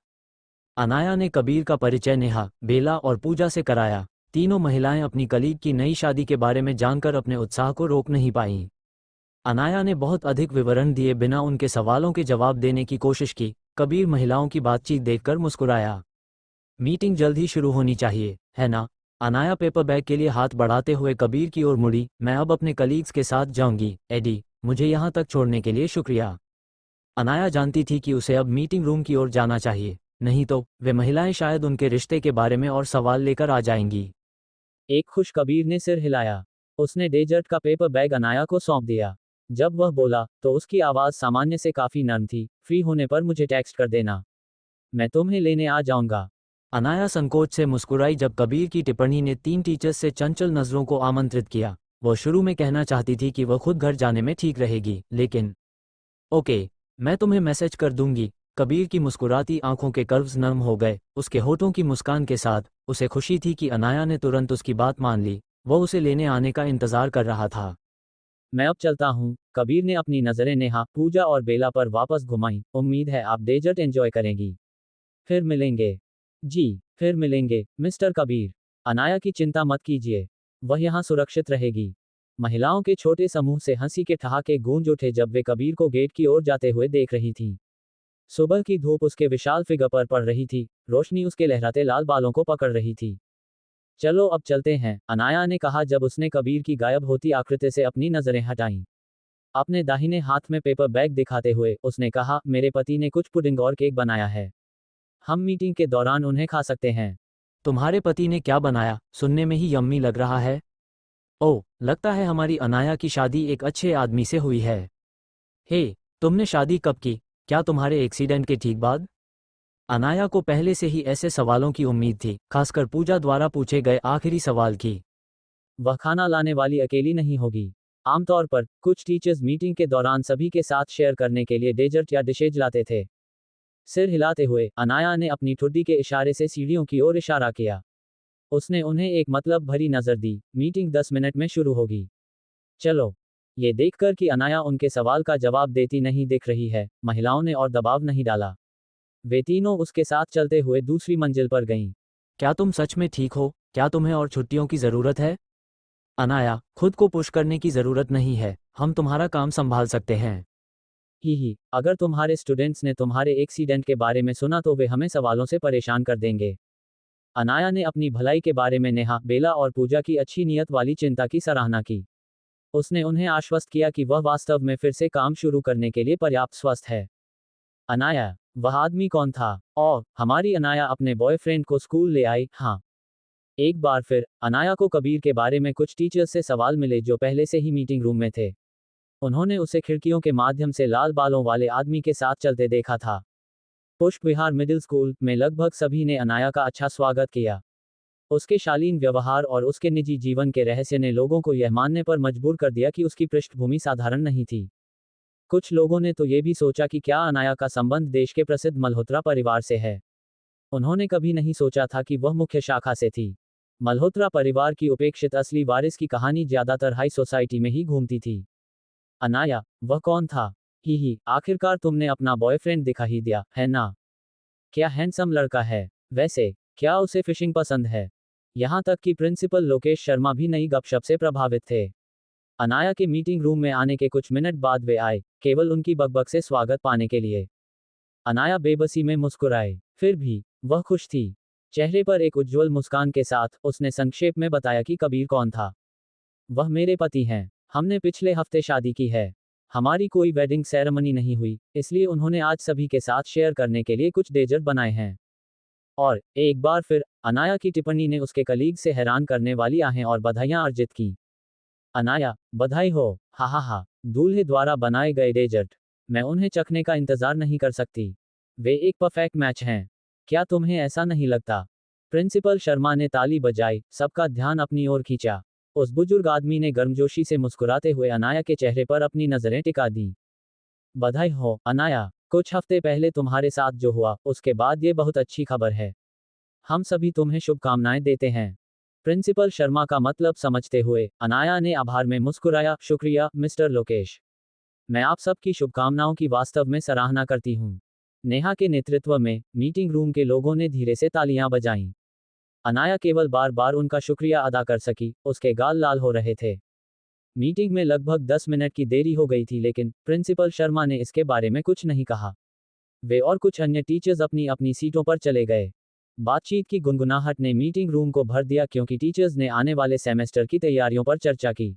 अनाया ने कबीर का परिचय नेहा, बेला और पूजा से कराया। तीनों महिलाएं अपनी कलीग की नई शादी के बारे में जानकर अपने उत्साह को रोक नहीं पाईं। अनाया ने बहुत अधिक विवरण दिए बिना उनके सवालों के जवाब देने की कोशिश की। कबीर महिलाओं की बातचीत देखकर मुस्कुराया। मीटिंग जल्द ही शुरू होनी चाहिए, है ना? अनाया पेपर बैग के लिए हाथ बढ़ाते हुए कबीर की ओर मुड़ी। मैं अब अपने कलीग्स के साथ जाऊंगी। एडी, मुझे यहाँ तक छोड़ने के लिए शुक्रिया। अनाया जानती थी कि उसे अब मीटिंग रूम की ओर जाना चाहिए, नहीं तो वे महिलाएं शायद उनके रिश्ते के बारे में और सवाल लेकर आ जाएंगी। एक खुश कबीर ने सिर हिलाया। उसने डेजर्ट का पेपर बैग अनाया को सौंप दिया। जब वह बोला तो उसकी आवाज़ सामान्य से काफ़ी नर्म थी। फ्री होने पर मुझे टेक्स्ट कर देना, मैं तुम्हें लेने आ जाऊंगा। अनाया संकोच से मुस्कुराई जब कबीर की टिप्पणी ने 3 टीचर्स से चंचल नज़रों को आमंत्रित किया। वह शुरू में कहना चाहती थी कि वह खुद घर जाने में ठीक रहेगी, लेकिन ओके, मैं तुम्हें मैसेज कर दूंगी। कबीर की मुस्कुराती आंखों के कर्व्स नर्म हो गए। उसके होठों की मुस्कान के साथ उसे खुशी थी कि अनाया ने तुरंत उसकी बात मान ली। वह उसे लेने आने का इंतजार कर रहा था। मैं अब चलता हूँ। कबीर ने अपनी नज़रें नेहा, पूजा और बेला पर वापस घुमाई। उम्मीद है आप डेजर्ट एंजॉय करेंगी। फिर मिलेंगे। जी, फिर मिलेंगे मिस्टर कबीर। अनाया की चिंता मत कीजिए, वह यहाँ सुरक्षित रहेगी। महिलाओं के छोटे समूह से हंसी के ठहाके गूंज उठे जब वे कबीर को गेट की ओर जाते हुए देख रही थीं। सुबह की धूप उसके विशाल फिगर पर पड़ रही थी। रोशनी उसके लहराते लाल बालों को पकड़ रही थी। चलो अब चलते हैं, अनाया ने कहा जब उसने कबीर की गायब होती आकृति से अपनी नजरें हटाईं। अपने दाहिने हाथ में पेपर बैग दिखाते हुए उसने कहा, मेरे पति ने कुछ पुडिंग और केक बनाया है। हम मीटिंग के दौरान उन्हें खा सकते हैं। तुम्हारे पति ने क्या बनाया? सुनने में ही यम्मी लग रहा है। ओह, लगता है हमारी अनाया की शादी एक अच्छे आदमी से हुई है। हे, तुमने शादी कब की? क्या तुम्हारे एक्सीडेंट के ठीक बाद? अनाया को पहले से ही ऐसे सवालों की उम्मीद थी, खासकर पूजा द्वारा पूछे गए आखिरी सवाल की। वह खाना लाने वाली अकेली नहीं होगी। आमतौर पर कुछ टीचर्स मीटिंग के दौरान सभी के साथ शेयर करने के लिए डेजर्ट या डिशेज लाते थे। सिर हिलाते हुए अनाया ने अपनी ठुड्डी के इशारे से सीढ़ियों की ओर इशारा किया। उसने उन्हें एक मतलब भरी नजर दी। मीटिंग 10 मिनट में शुरू होगी। चलो। ये देखकर कि अनाया उनके सवाल का जवाब देती नहीं दिख रही है, महिलाओं ने और दबाव नहीं डाला। वे तीनों उसके साथ चलते हुए दूसरी मंजिल पर गईं। क्या तुम सच में ठीक हो? क्या तुम्हें और छुट्टियों की ज़रूरत है? अनाया, खुद को पुश करने की ज़रूरत नहीं है, हम तुम्हारा काम संभाल सकते हैं। ही, अगर तुम्हारे स्टूडेंट्स ने तुम्हारे एक्सीडेंट के बारे में सुना तो वे हमें सवालों से परेशान कर देंगे। अनाया ने अपनी भलाई के बारे में नेहा, बेला और पूजा की अच्छी नीयत वाली चिंता की सराहना की। उसने उन्हें आश्वस्त किया कि वह वास्तव में फिर से काम शुरू करने के लिए पर्याप्त स्वस्थ है। अनाया, वह आदमी कौन था? और हमारी अनाया अपने बॉयफ्रेंड को स्कूल ले आई? हाँ। एक बार फिर अनाया को कबीर के बारे में कुछ टीचर्स से सवाल मिले जो पहले से ही मीटिंग रूम में थे। उन्होंने उसे खिड़कियों के माध्यम से लाल बालों वाले आदमी के साथ चलते देखा था। पुष्प विहार मिडिल स्कूल में लगभग सभी ने अनाया का अच्छा स्वागत किया। उसके शालीन व्यवहार और उसके निजी जीवन के रहस्य ने लोगों को यह मानने पर मजबूर कर दिया कि उसकी पृष्ठभूमि साधारण नहीं थी। कुछ लोगों ने तो ये भी सोचा कि क्या अनाया का संबंध देश के प्रसिद्ध मल्होत्रा परिवार से है। उन्होंने कभी नहीं सोचा था कि वह मुख्य शाखा से थी। मल्होत्रा परिवार की उपेक्षित असली वारिस की कहानी ज्यादातर हाई सोसाइटी में ही घूमती थी। अनाया, वह कौन था? ही, आखिरकार तुमने अपना बॉयफ्रेंड दिखा ही दिया, है ना? क्या हैंडसम लड़का है? वैसे, क्या उसे फिशिंग पसंद है? यहाँ तक कि प्रिंसिपल लोकेश शर्मा भी नई गपशप से प्रभावित थे। अनाया के मीटिंग रूम में आने के कुछ मिनट बाद वे आए, केवल उनकी बकबक से स्वागत पाने के लिए। अनाया बेबसी में मुस्कुराए, फिर भी वह खुश थी। चेहरे पर एक उज्ज्वल मुस्कान के साथ उसने संक्षेप में बताया कि कबीर कौन था। वह मेरे पति हैं। हमने पिछले हफ्ते शादी की है। हमारी कोई वेडिंग सेरेमनी नहीं हुई, इसलिए उन्होंने आज सभी के साथ शेयर करने के लिए कुछ डेजर्ट बनाए हैं। और एक बार फिर अनाया की टिप्पणी ने उसके कलीग से हैरान करने वाली आहें और बधाइयां अर्जित की। अनाया, बधाई हो, हा हा हा, दूल्हे द्वारा बनाए गए डेजर्ट, मैं उन्हें चखने का इंतजार नहीं कर सकती। वे एक परफेक्ट मैच हैं। क्या तुम्हें ऐसा नहीं लगता? प्रिंसिपल शर्मा ने ताली बजाई, सबका ध्यान अपनी ओर खींचा। उस बुजुर्ग आदमी ने गर्मजोशी से मुस्कुराते हुए अनाया के चेहरे पर अपनी नजरें टिका दी। बधाई हो, अनाया, कुछ हफ्ते पहले तुम्हारे साथ जो हुआ, उसके बाद ये बहुत अच्छी खबर है। हम सभी तुम्हें शुभकामनाएं देते हैं। प्रिंसिपल शर्मा का मतलब समझते हुए अनाया ने आभार में मुस्कुराया, शुक्रिया मिस्टर लोकेश। मैं आप सबकी शुभकामनाओं की वास्तव में सराहना करती हूँ। नेहा के नेतृत्व में मीटिंग रूम के लोगों ने धीरे से तालियां बजाईं। अनाया केवल बार बार उनका शुक्रिया अदा कर सकी, उसके गाल लाल हो रहे थे। मीटिंग में लगभग 10 मिनट की देरी हो गई थी, लेकिन प्रिंसिपल शर्मा ने इसके बारे में कुछ नहीं कहा। वे और कुछ अन्य टीचर्स अपनी अपनी सीटों पर चले गए। बातचीत की गुनगुनाहट ने मीटिंग रूम को भर दिया क्योंकि टीचर्स ने आने वाले सेमेस्टर की तैयारियों पर चर्चा की।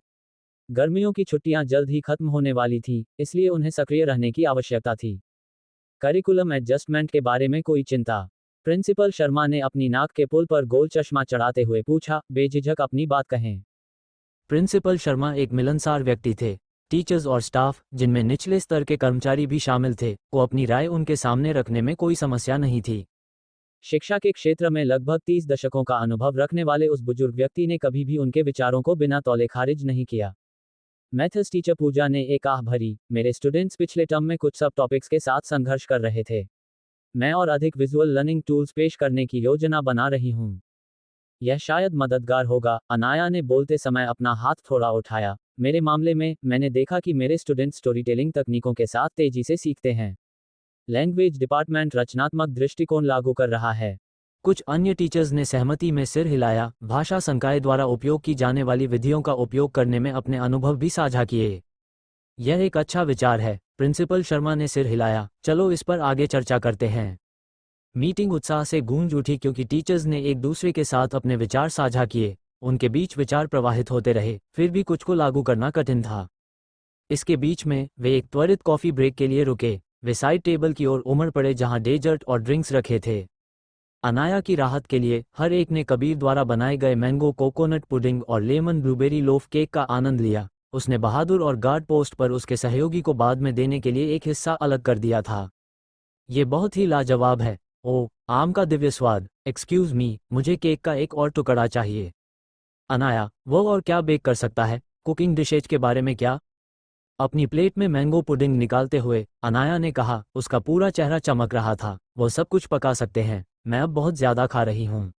गर्मियों की छुट्टियां जल्द ही खत्म होने वाली थीं, इसलिए उन्हें सक्रिय रहने की आवश्यकता थी। करिकुलम एडजस्टमेंट के बारे में कोई चिंता? प्रिंसिपल शर्मा ने अपनी नाक के पुल पर गोल चश्मा चढ़ाते हुए पूछा, बेझिझक अपनी बात कहें। प्रिंसिपल शर्मा एक मिलनसार व्यक्ति थे। टीचर्स और स्टाफ, जिनमें निचले स्तर के कर्मचारी भी शामिल थे, को अपनी राय उनके सामने रखने में कोई समस्या नहीं थी। शिक्षा के क्षेत्र में लगभग 30 दशकों का अनुभव रखने वाले उस बुजुर्ग व्यक्ति ने कभी भी उनके विचारों को बिना तौले खारिज नहीं किया। मैथ्स टीचर पूजा ने एक आह भरी, मेरे स्टूडेंट्स पिछले टर्म में कुछ सब टॉपिक्स के साथ संघर्ष कर रहे थे। मैं और अधिक विजुअल लर्निंग टूल्स पेश करने की योजना बना रही हूँ। यह शायद मददगार होगा। अनाया ने बोलते समय अपना हाथ थोड़ा उठाया। मेरे मामले में, मैंने देखा कि मेरे स्टूडेंट स्टोरी टेलिंग तकनीकों के साथ तेजी से सीखते हैं। लैंग्वेज डिपार्टमेंट रचनात्मक दृष्टिकोण लागू कर रहा है। कुछ अन्य टीचर्स ने सहमति में सिर हिलाया। भाषा संकाय द्वारा उपयोग की जाने वाली विधियों का उपयोग करने में अपने अनुभव भी साझा किए। यह एक अच्छा विचार है। प्रिंसिपल शर्मा ने सिर हिलाया। चलो इस पर आगे चर्चा करते हैं। मीटिंग उत्साह से गूंज उठी क्योंकि टीचर्स ने एक दूसरे के साथ अपने विचार साझा किए। उनके बीच विचार प्रवाहित होते रहे, फिर भी कुछ को लागू करना कठिन था। इसके बीच में वे एक त्वरित कॉफी ब्रेक के लिए रुके। वे साइड टेबल की ओर उमड़ पड़े जहां डेजर्ट और ड्रिंक्स रखे थे। अनाया की राहत के लिए हर एक ने कबीर द्वारा बनाए गए मैंगो कोकोनट पुडिंग और लेमन ब्लूबेरी लोफ केक का आनंद लिया। उसने बहादुर और गार्ड पोस्ट पर उसके सहयोगी को बाद में देने के लिए एक हिस्सा अलग कर दिया था। ये बहुत ही लाजवाब है। ओह, आम का दिव्य स्वाद। एक्सक्यूज मी, मुझे केक का एक और टुकड़ा चाहिए। अनाया, वो और क्या बेक कर सकता है? कुकिंग डिशेज के बारे में क्या? अपनी प्लेट में मैंगो पुडिंग निकालते हुए अनाया ने कहा। उसका पूरा चेहरा चमक रहा था। वो सब कुछ पका सकते हैं। मैं अब बहुत ज्यादा खा रही हूँ।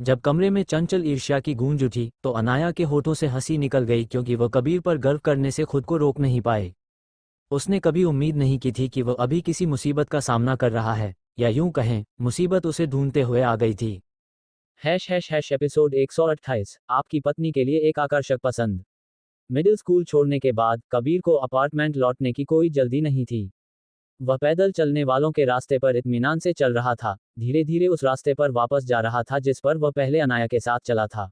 जब कमरे में चंचल ईर्ष्या की गूंज उठी तो अनाया के होठों से हंसी निकल गई क्योंकि वह कबीर पर गर्व करने से खुद को रोक नहीं पाए। उसने कभी उम्मीद नहीं की थी कि वह अभी किसी मुसीबत का सामना कर रहा है, या यूं कहें, मुसीबत उसे ढूंढते हुए आ गई थी। # एपिसोड 128, आपकी पत्नी के लिए एक आकर्षक पसंद। मिडिल स्कूल छोड़ने के बाद कबीर को अपार्टमेंट लौटने की कोई जल्दी नहीं थी। वह पैदल चलने वालों के रास्ते पर इत्मीनान से चल रहा था, धीरे धीरे उस रास्ते पर वापस जा रहा था जिस पर वह पहले अनाया के साथ चला था।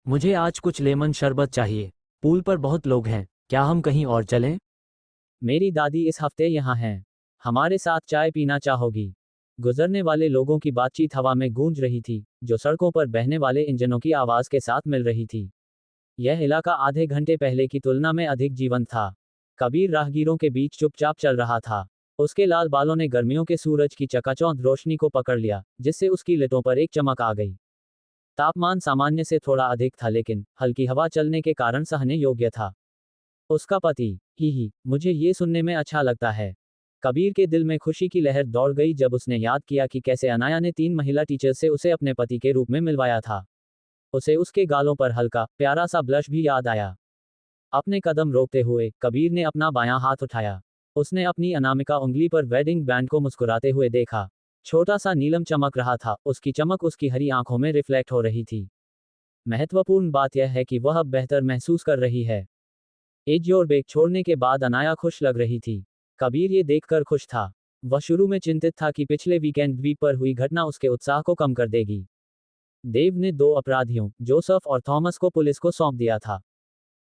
मुझे आज कुछ लेमन शरबत चाहिए। पूल पर बहुत लोग हैं, क्या हम कहीं और चलें? मेरी दादी इस हफ्ते यहाँ हैं। हमारे साथ चाय पीना चाहोगी? गुजरने वाले लोगों की बातचीत हवा में गूंज रही थी, जो सड़कों पर बहने वाले इंजनों की आवाज के साथ मिल रही थी। यह इलाका आधे घंटे पहले की तुलना में अधिक जीवंत था। कबीर राहगीरों के बीच चुपचाप चल रहा था। उसके लाल बालों ने गर्मियों के सूरज की चकाचौंध रोशनी को पकड़ लिया, जिससे उसकी लिटों पर एक चमक आ गई। तापमान सामान्य से थोड़ा अधिक था, लेकिन हल्की हवा चलने के कारण सहने योग्य था। उसका पति, ही, मुझे ये सुनने में अच्छा लगता है। कबीर के दिल में खुशी की लहर दौड़ गई जब उसने याद किया कि कैसे अनाया ने 3 महिला टीचर से उसे अपने पति के रूप में मिलवाया था। उसे उसके गालों पर हल्का, प्यारा सा ब्लश भी याद आया। अपने कदम रोकते हुए कबीर ने अपना बायां हाथ उठाया। उसने अपनी अनामिका उंगली पर वेडिंग बैंड को मुस्कुराते हुए देखा। छोटा सा नीलम चमक रहा था, उसकी चमक उसकी हरी आंखों में रिफ्लेक्ट हो रही थी। महत्वपूर्ण बात यह है कि वह अब बेहतर महसूस कर रही है। एज और बेग छोड़ने के बाद अनाया खुश लग रही थी। कबीर ये देखकर खुश था। वह शुरू में चिंतित था कि पिछले वीकेंड द्वीप पर हुई घटना उसके उत्साह को कम कर देगी। देव ने 2 अपराधियों, जोसेफ और थॉमस को पुलिस को सौंप दिया था।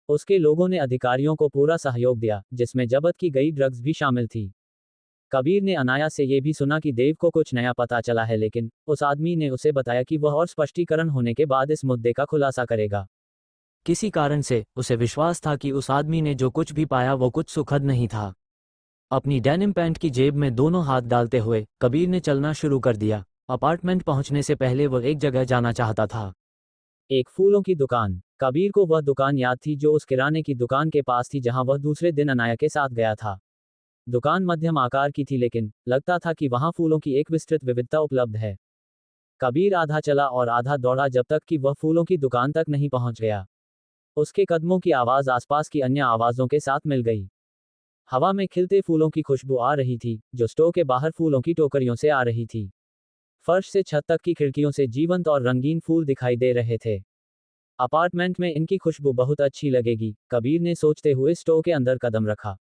उसके लोगों ने अधिकारियों को पूरा सहयोग दिया, जिसमें जब्त की गई ड्रग्स भी शामिल थी। कबीर ने अनाया से ये भी सुना कि देव को कुछ नया पता चला है, लेकिन उस आदमी ने उसे बताया कि वह और स्पष्टीकरण होने के बाद इस मुद्दे का खुलासा करेगा। किसी कारण से उसे विश्वास था कि उस आदमी ने जो कुछ भी पाया वो कुछ सुखद नहीं था। अपनी डेनिम पैंट की जेब में दोनों हाथ डालते हुए कबीर ने चलना शुरू कर दिया। अपार्टमेंट पहुंचने से पहले वो एक जगह जाना चाहता था। एक फूलों की दुकान। कबीर को वह दुकान याद थी जो उस किराने की दुकान के पास थी जहां वह दूसरे दिन अनाया के साथ गया था। दुकान मध्यम आकार की थी, लेकिन लगता था कि वहां फूलों की एक विस्तृत विविधता उपलब्ध है। कबीर आधा चला और आधा दौड़ा जब तक कि वह फूलों की दुकान तक नहीं पहुंच गया। उसके कदमों की आवाज आसपास की अन्य आवाजों के साथ मिल गई। हवा में खिलते फूलों की खुशबू आ रही थी, जो स्टोर के बाहर फूलों की टोकरियों से आ रही थी। फर्श से छत तक की खिड़कियों से जीवंत और रंगीन फूल दिखाई दे रहे थे। अपार्टमेंट में इनकी खुशबू बहुत अच्छी लगेगी, कबीर ने सोचते हुए स्टोर के अंदर कदम रखा।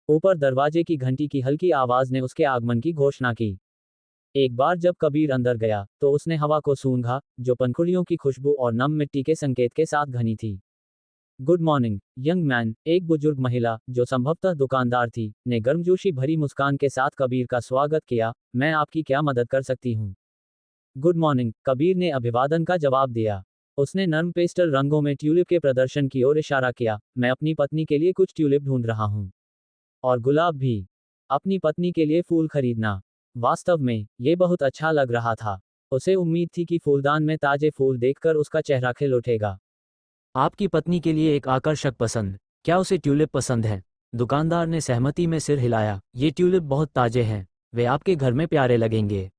ऊपर दरवाजे की घंटी की हल्की आवाज ने उसके आगमन की घोषणा की। एक बार जब कबीर अंदर गया, तो उसने हवा को सूंघा, जो पंखुड़ियों की खुशबू और नम मिट्टी के संकेत के साथ घनी थी। गुड मॉर्निंग, यंग मैन, एक बुजुर्ग महिला, जो संभवतः दुकानदार थी, ने गर्मजोशी भरी मुस्कान के साथ कबीर का स्वागत किया। मैं आपकी क्या मदद कर सकती हूँ? गुड मॉर्निंग, कबीर ने अभिवादन का जवाब दिया। उसने नर्म पेस्टल रंगों में ट्यूलिप के प्रदर्शन की ओर इशारा किया। मैं अपनी पत्नी के लिए कुछ ट्यूलिप ढूंढ रहा हूँ। और गुलाब भी। अपनी पत्नी के लिए फूल खरीदना। वास्तव में, ये बहुत अच्छा लग रहा था। उसे उम्मीद थी कि फूलदान में ताजे फूल देखकर उसका चेहरा खिल उठेगा। आपकी पत्नी के लिए एक आकर्षक पसंद। क्या उसे ट्यूलिप पसंद है? दुकानदार ने सहमति में सिर हिलाया। ये ट्यूलिप बहुत ताजे हैं, वे आपके घर में प्यारे लगेंगे।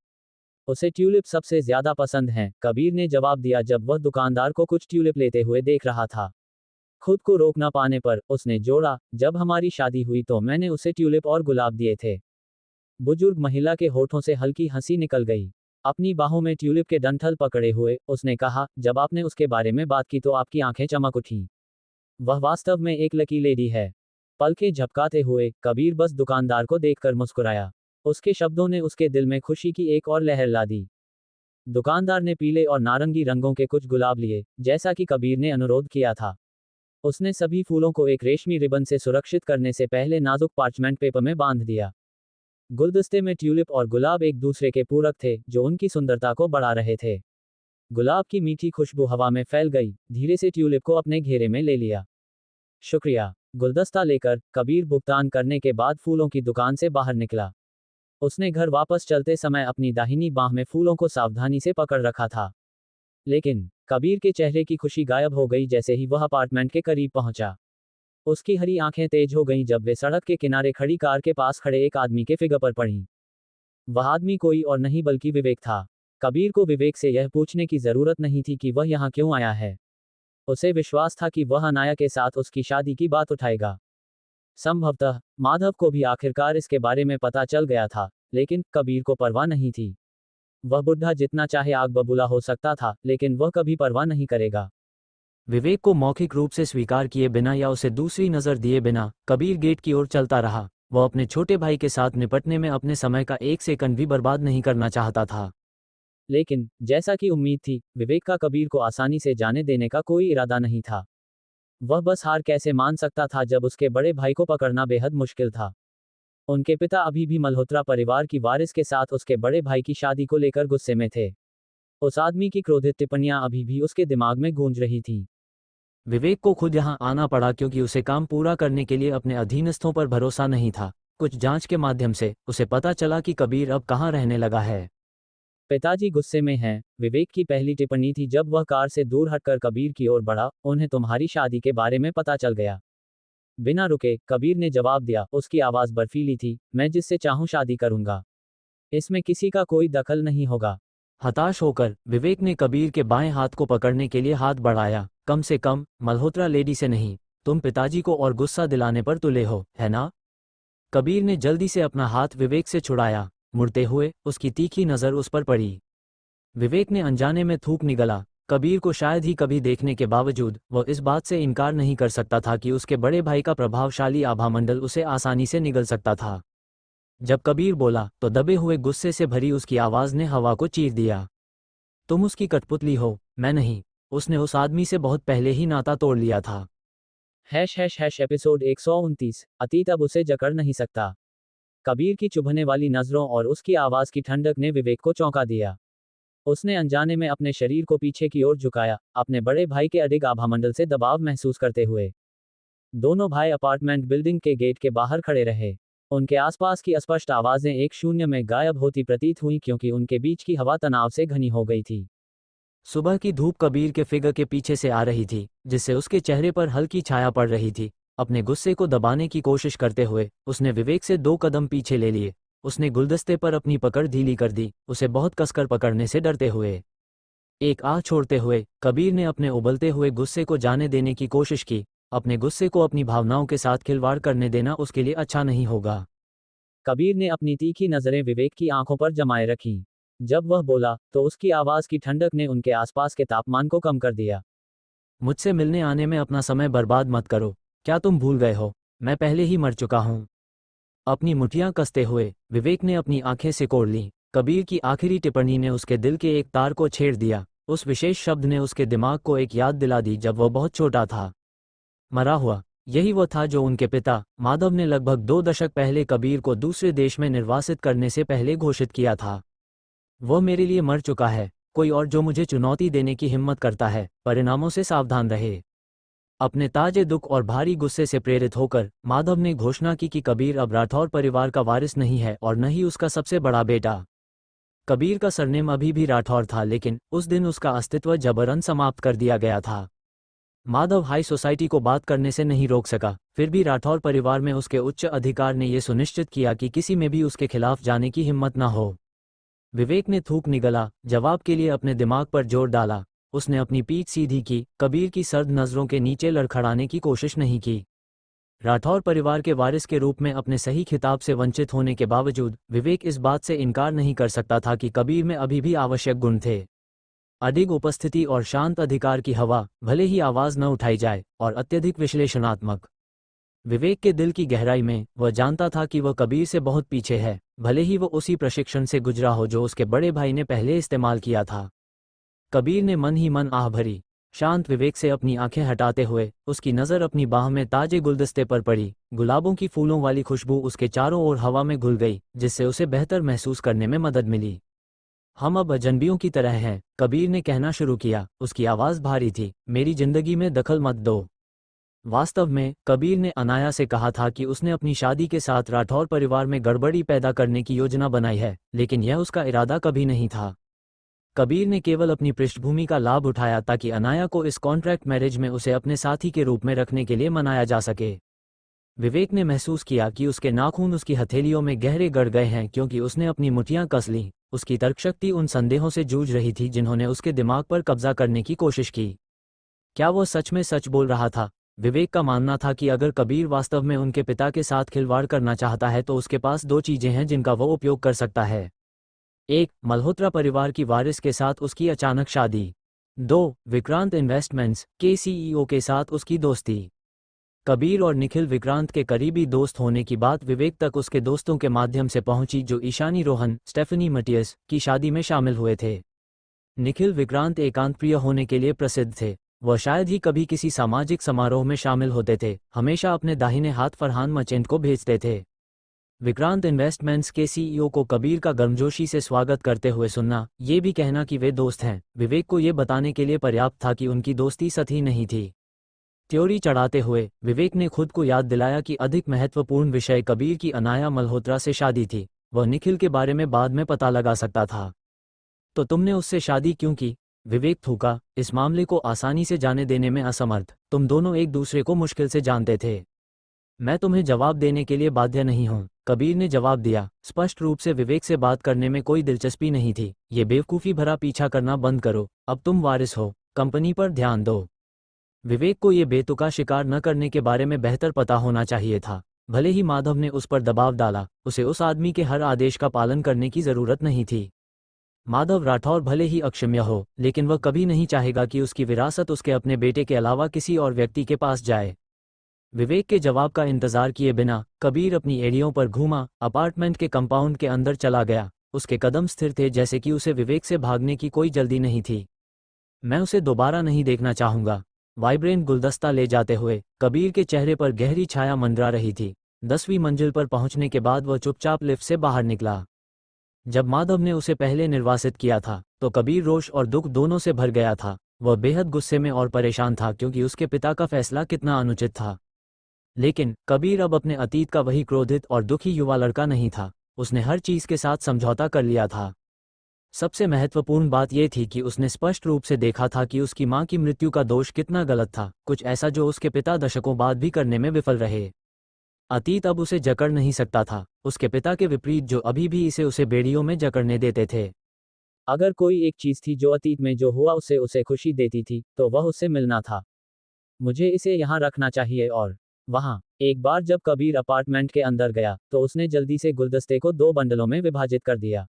उसे ट्यूलिप सबसे ज्यादा पसंद हैं, कबीर ने जवाब दिया जब वह दुकानदार को कुछ ट्यूलिप लेते हुए देख रहा था। खुद को रोक न पाने पर उसने जोड़ा, जब हमारी शादी हुई तो मैंने उसे ट्यूलिप और गुलाब दिए थे। बुजुर्ग महिला के होठों से हल्की हंसी निकल गई। अपनी बाहों में ट्यूलिप के डंठल पकड़े हुए उसने कहा, जब आपने उसके बारे में बात की तो आपकी आंखें चमक उठीं। वह वास्तव में एक लकी लेडी है। पलकें झपकाते हुए कबीर बस दुकानदार को देखकर मुस्कुराया। उसके शब्दों ने उसके दिल में खुशी की एक और लहर ला दी। दुकानदार ने पीले और नारंगी रंगों के कुछ गुलाब लिए, जैसा कि कबीर ने अनुरोध किया था। उसने सभी फूलों को एक रेशमी रिबन से सुरक्षित करने से पहले नाजुक पार्चमेंट पेपर में बांध दिया। गुलदस्ते में ट्यूलिप और गुलाब एक दूसरे के पूरक थे, जो उनकी सुंदरता को बढ़ा रहे थे। गुलाब की मीठी खुशबू हवा में फैल गई, धीरे से ट्यूलिप को अपने घेरे में ले लिया। शुक्रिया। गुलदस्ता लेकर कबीर भुगतान करने के बाद फूलों की दुकान से बाहर निकला। उसने घर वापस चलते समय अपनी दाहिनी बांह में फूलों को सावधानी से पकड़ रखा था। लेकिन कबीर के चेहरे की खुशी गायब हो गई जैसे ही वह अपार्टमेंट के करीब पहुंचा। उसकी हरी आंखें तेज हो गईं जब वे सड़क के किनारे खड़ी कार के पास खड़े एक आदमी के फिगर पर पड़ीं। वह आदमी कोई और नहीं बल्कि विवेक था। कबीर को विवेक से यह पूछने की जरूरत नहीं थी कि वह यहाँ क्यों आया है। उसे विश्वास था कि वह अनाया के साथ उसकी शादी की बात उठाएगा। संभवतः माधव को भी आखिरकार इसके बारे में पता चल गया था, लेकिन कबीर को परवाह नहीं थी। वह बुढ़ा जितना चाहे आग बबूला हो सकता था, लेकिन वह कभी परवाह नहीं करेगा। विवेक को मौखिक रूप से स्वीकार किए बिना या उसे दूसरी नज़र दिए बिना कबीर गेट की ओर चलता रहा। वह अपने छोटे भाई के साथ निपटने में अपने समय का एक सेकंड भी बर्बाद नहीं करना चाहता था। लेकिन जैसा कि उम्मीद थी, विवेक का कबीर को आसानी से जाने देने का कोई इरादा नहीं था। वह बस हार कैसे मान सकता था जब उसके बड़े भाई को पकड़ना बेहद मुश्किल था। उनके पिता अभी भी मल्होत्रा परिवार की वारिस के साथ उसके बड़े भाई की शादी को लेकर गुस्से में थे। उस आदमी की क्रोधित टिप्पणियां अभी भी उसके दिमाग में गूंज रही थीं। विवेक को खुद यहाँ आना पड़ा क्योंकि उसे काम पूरा करने के लिए अपने अधीनस्थों पर भरोसा नहीं था। कुछ जांच के माध्यम से उसे पता चला कि कबीर अब कहाँ रहने लगा है। पिताजी गुस्से में हैं, विवेक की पहली टिप्पणी थी जब वह कार से दूर हटकर कबीर की ओर बढ़ा। उन्हें तुम्हारी शादी के बारे में पता चल गया। बिना रुके कबीर ने जवाब दिया, उसकी आवाज बर्फीली थी। मैं जिससे चाहूं शादी करूंगा। इसमें किसी का कोई दखल नहीं होगा। हताश होकर विवेक ने कबीर के बाएं हाथ को पकड़ने के लिए हाथ बढ़ाया। कम से कम मल्होत्रा लेडी से नहीं। तुम पिताजी को और गुस्सा दिलाने पर तुले हो, है ना? कबीर ने जल्दी से अपना हाथ विवेक से छुड़ाया। मुड़ते हुए उसकी तीखी नजर उस पर पड़ी। विवेक ने अनजाने में थूक निगला। कबीर को शायद ही कभी देखने के बावजूद वह इस बात से इनकार नहीं कर सकता था कि उसके बड़े भाई का प्रभावशाली आभामंडल उसे आसानी से निगल सकता था। जब कबीर बोला तो दबे हुए गुस्से से भरी उसकी आवाज ने हवा को चीर दिया। तुम उसकी कठपुतली हो, मैं नहीं। उसने उस आदमी से बहुत पहले ही नाता तोड़ लिया था। एपिसोड 129। अतीत अब उसे जकड़ नहीं सकता। कबीर की चुभने वाली नजरों और उसकी आवाज की ठंडक ने विवेक को चौंका दिया। उसने अनजाने में अपने शरीर को पीछे की ओर झुकाया, अपने बड़े भाई के अडिग आभामंडल से दबाव महसूस करते हुए। दोनों भाई अपार्टमेंट बिल्डिंग के गेट के बाहर खड़े रहे। उनके आसपास की अस्पष्ट आवाजें एक शून्य में गायब होती प्रतीत हुई क्योंकि उनके बीच की हवा तनाव से घनी हो गई थी। सुबह की धूप कबीर के फिगर के पीछे से आ रही थी, जिससे उसके चेहरे पर हल्की छाया पड़ रही थी। अपने गुस्से को दबाने की कोशिश करते हुए उसने विवेक से 2 कदम पीछे ले लिए। उसने गुलदस्ते पर अपनी पकड़ ढीली कर दी, उसे बहुत कसकर पकड़ने से डरते हुए। एक आह छोड़ते हुए कबीर ने अपने उबलते हुए गुस्से को जाने देने की कोशिश की। अपने गुस्से को अपनी भावनाओं के साथ खिलवाड़ करने देना उसके लिए अच्छा नहीं होगा। कबीर ने अपनी तीखी नजरें विवेक की आंखों पर जमाए रखीं। जब वह बोला तो उसकी आवाज की ठंडक ने उनके आसपास के तापमान को कम कर दिया। मुझसे मिलने आने में अपना समय बर्बाद मत करो। क्या तुम भूल गए हो, मैं पहले ही मर चुका हूं? अपनी मुठियां कसते हुए विवेक ने अपनी आंखें सिकोड़ लीं। कबीर की आखिरी टिप्पणी ने उसके दिल के एक तार को छेड़ दिया। उस विशेष शब्द ने उसके दिमाग को एक याद दिला दी जब वह बहुत छोटा था। मरा हुआ, यही वो था जो उनके पिता माधव ने लगभग 2 दशक पहले कबीर को दूसरे देश में निर्वासित करने से पहले घोषित किया था। वो मेरे लिए मर चुका है। कोई और जो मुझे चुनौती देने की हिम्मत करता है, परिणामों से सावधान रहे। अपने ताजे दुख और भारी गुस्से से प्रेरित होकर माधव ने घोषणा की कि कबीर अब राठौर परिवार का वारिस नहीं है और न ही उसका सबसे बड़ा बेटा। कबीर का सरनेम अभी भी राठौर था, लेकिन उस दिन उसका अस्तित्व जबरन समाप्त कर दिया गया था। माधव हाई सोसाइटी को बात करने से नहीं रोक सका, फिर भी राठौर परिवार में उसके उच्च अधिकार ने यह सुनिश्चित किया कि किसी में भी उसके खिलाफ जाने की हिम्मत न हो। विवेक ने थूक निगला, जवाब के लिए अपने दिमाग पर जोर डाला। उसने अपनी पीठ सीधी की, कबीर की सर्द नजरों के नीचे लड़खड़ाने की कोशिश नहीं की। राठौर परिवार के वारिस के रूप में अपने सही खिताब से वंचित होने के बावजूद विवेक इस बात से इनकार नहीं कर सकता था कि कबीर में अभी भी आवश्यक गुण थे। अडिग उपस्थिति और शांत अधिकार की हवा, भले ही आवाज न उठाई जाए, और अत्यधिक विश्लेषणात्मक। विवेक के दिल की गहराई में वह जानता था कि वह कबीर से बहुत पीछे है, भले ही वह उसी प्रशिक्षण से गुजरा हो जो उसके बड़े भाई ने पहले इस्तेमाल किया था। कबीर ने मन ही मन आह भरी। शांत विवेक से अपनी आंखें हटाते हुए उसकी नज़र अपनी बाह में ताजे गुलदस्ते पर पड़ी। गुलाबों की फूलों वाली खुशबू उसके चारों ओर हवा में घुल गई, जिससे उसे बेहतर महसूस करने में मदद मिली। हम अब अजनबियों की तरह हैं, कबीर ने कहना शुरू किया। उसकी आवाज़ भारी थी। मेरी जिंदगी में दखल मत दो। वास्तव में कबीर ने अनाया से कहा था कि उसने अपनी शादी के साथ राठौर परिवार में गड़बड़ी पैदा करने की योजना बनाई है, लेकिन यह उसका इरादा कभी नहीं था। कबीर ने केवल अपनी पृष्ठभूमि का लाभ उठाया ताकि अनाया को इस कॉन्ट्रैक्ट मैरिज में उसे अपने साथी के रूप में रखने के लिए मनाया जा सके। विवेक ने महसूस किया कि उसके नाखून उसकी हथेलियों में गहरे गड़ गए हैं क्योंकि उसने अपनी मुठियां कस लीं। उसकी तर्कशक्ति उन संदेहों से जूझ रही थी जिन्होंने उसके दिमाग पर कब्जा करने की कोशिश की। क्या वो सच में सच बोल रहा था? विवेक का मानना था कि अगर कबीर वास्तव में उनके पिता के साथ खिलवाड़ करना चाहता है तो उसके पास 2 चीजें हैं जिनका वो उपयोग कर सकता है। 1. मल्होत्रा परिवार की वारिस के साथ उसकी अचानक शादी। 2. विक्रांत इन्वेस्टमेंट्स के सीईओ के साथ उसकी दोस्ती। कबीर और निखिल विक्रांत के करीबी दोस्त होने की बात विवेक तक उसके दोस्तों के माध्यम से पहुंची जो ईशानी रोहन, स्टेफनी मटियस की शादी में शामिल हुए थे। निखिल विक्रांत एकांतप्रिय होने के लिए प्रसिद्ध थे। वह शायद ही कभी किसी सामाजिक समारोह में शामिल होते थे, हमेशा अपने दाहिने हाथ फरहान मचेंट को भेजते थे। विक्रांत इन्वेस्टमेंट्स के सीईओ को कबीर का गर्मजोशी से स्वागत करते हुए सुनना, ये भी कहना कि वे दोस्त हैं, विवेक को ये बताने के लिए पर्याप्त था कि उनकी दोस्ती सतही नहीं थी। त्योरी चढ़ाते हुए विवेक ने खुद को याद दिलाया कि अधिक महत्वपूर्ण विषय कबीर की अनाया मल्होत्रा से शादी थी। वह निखिल के बारे में बाद में पता लगा सकता था। तो तुमने उससे शादी क्यों की? विवेक थूका, इस मामले को आसानी से जाने देने में असमर्थ। तुम दोनों एक दूसरे को मुश्किल से जानते थे। मैं तुम्हें जवाब देने के लिए बाध्य नहीं हूं, कबीर ने जवाब दिया। स्पष्ट रूप से विवेक से बात करने में कोई दिलचस्पी नहीं थी। ये बेवकूफ़ी भरा पीछा करना बंद करो, अब तुम वारिस हो, कंपनी पर ध्यान दो। विवेक को ये बेतुका शिकार न करने के बारे में बेहतर पता होना चाहिए था। भले ही माधव ने उस पर दबाव डाला, उसे उस आदमी के हर आदेश का पालन करने की जरूरत नहीं थी। माधव राठौर भले ही अक्षम्य हो, लेकिन वह कभी नहीं चाहेगा कि उसकी विरासत उसके अपने बेटे के अलावा किसी और व्यक्ति के पास जाए। विवेक के जवाब का इंतजार किए बिना कबीर अपनी एड़ियों पर घूमा, अपार्टमेंट के कंपाउंड के अंदर चला गया। उसके कदम स्थिर थे, जैसे कि उसे विवेक से भागने की कोई जल्दी नहीं थी। मैं उसे दोबारा नहीं देखना चाहूंगा। वाइब्रेंट गुलदस्ता ले जाते हुए कबीर के चेहरे पर गहरी छाया मंडरा रही थी। 10वीं मंजिल पर पहुंचने के बाद वह चुपचाप लिफ्ट से बाहर निकला। जब माधव ने उसे पहले निर्वासित किया था तो कबीर रोष और दुख दोनों से भर गया था। वह बेहद गुस्से में और परेशान था, क्योंकि उसके पिता का फैसला कितना अनुचित था। लेकिन कबीर अब अपने अतीत का वही क्रोधित और दुखी युवा लड़का नहीं था। उसने हर चीज के साथ समझौता कर लिया था। सबसे महत्वपूर्ण बात यह थी कि उसने स्पष्ट रूप से देखा था कि उसकी मां की मृत्यु का दोष कितना गलत था, कुछ ऐसा जो उसके पिता दशकों बाद भी करने में विफल रहे। अतीत अब उसे जकड़ नहीं सकता था, उसके पिता के विपरीत, जो अभी भी उसे बेड़ियों में जकड़ने देते थे। अगर कोई एक चीज थी जो अतीत में जो हुआ उससे उसे खुशी देती थी, तो वह उससे मिलना था। मुझे इसे यहाँ रखना चाहिए। और वहाँ एक बार जब कबीर अपार्टमेंट के अंदर गया तो उसने जल्दी से गुलदस्ते को 2 बंडलों में विभाजित कर दिया।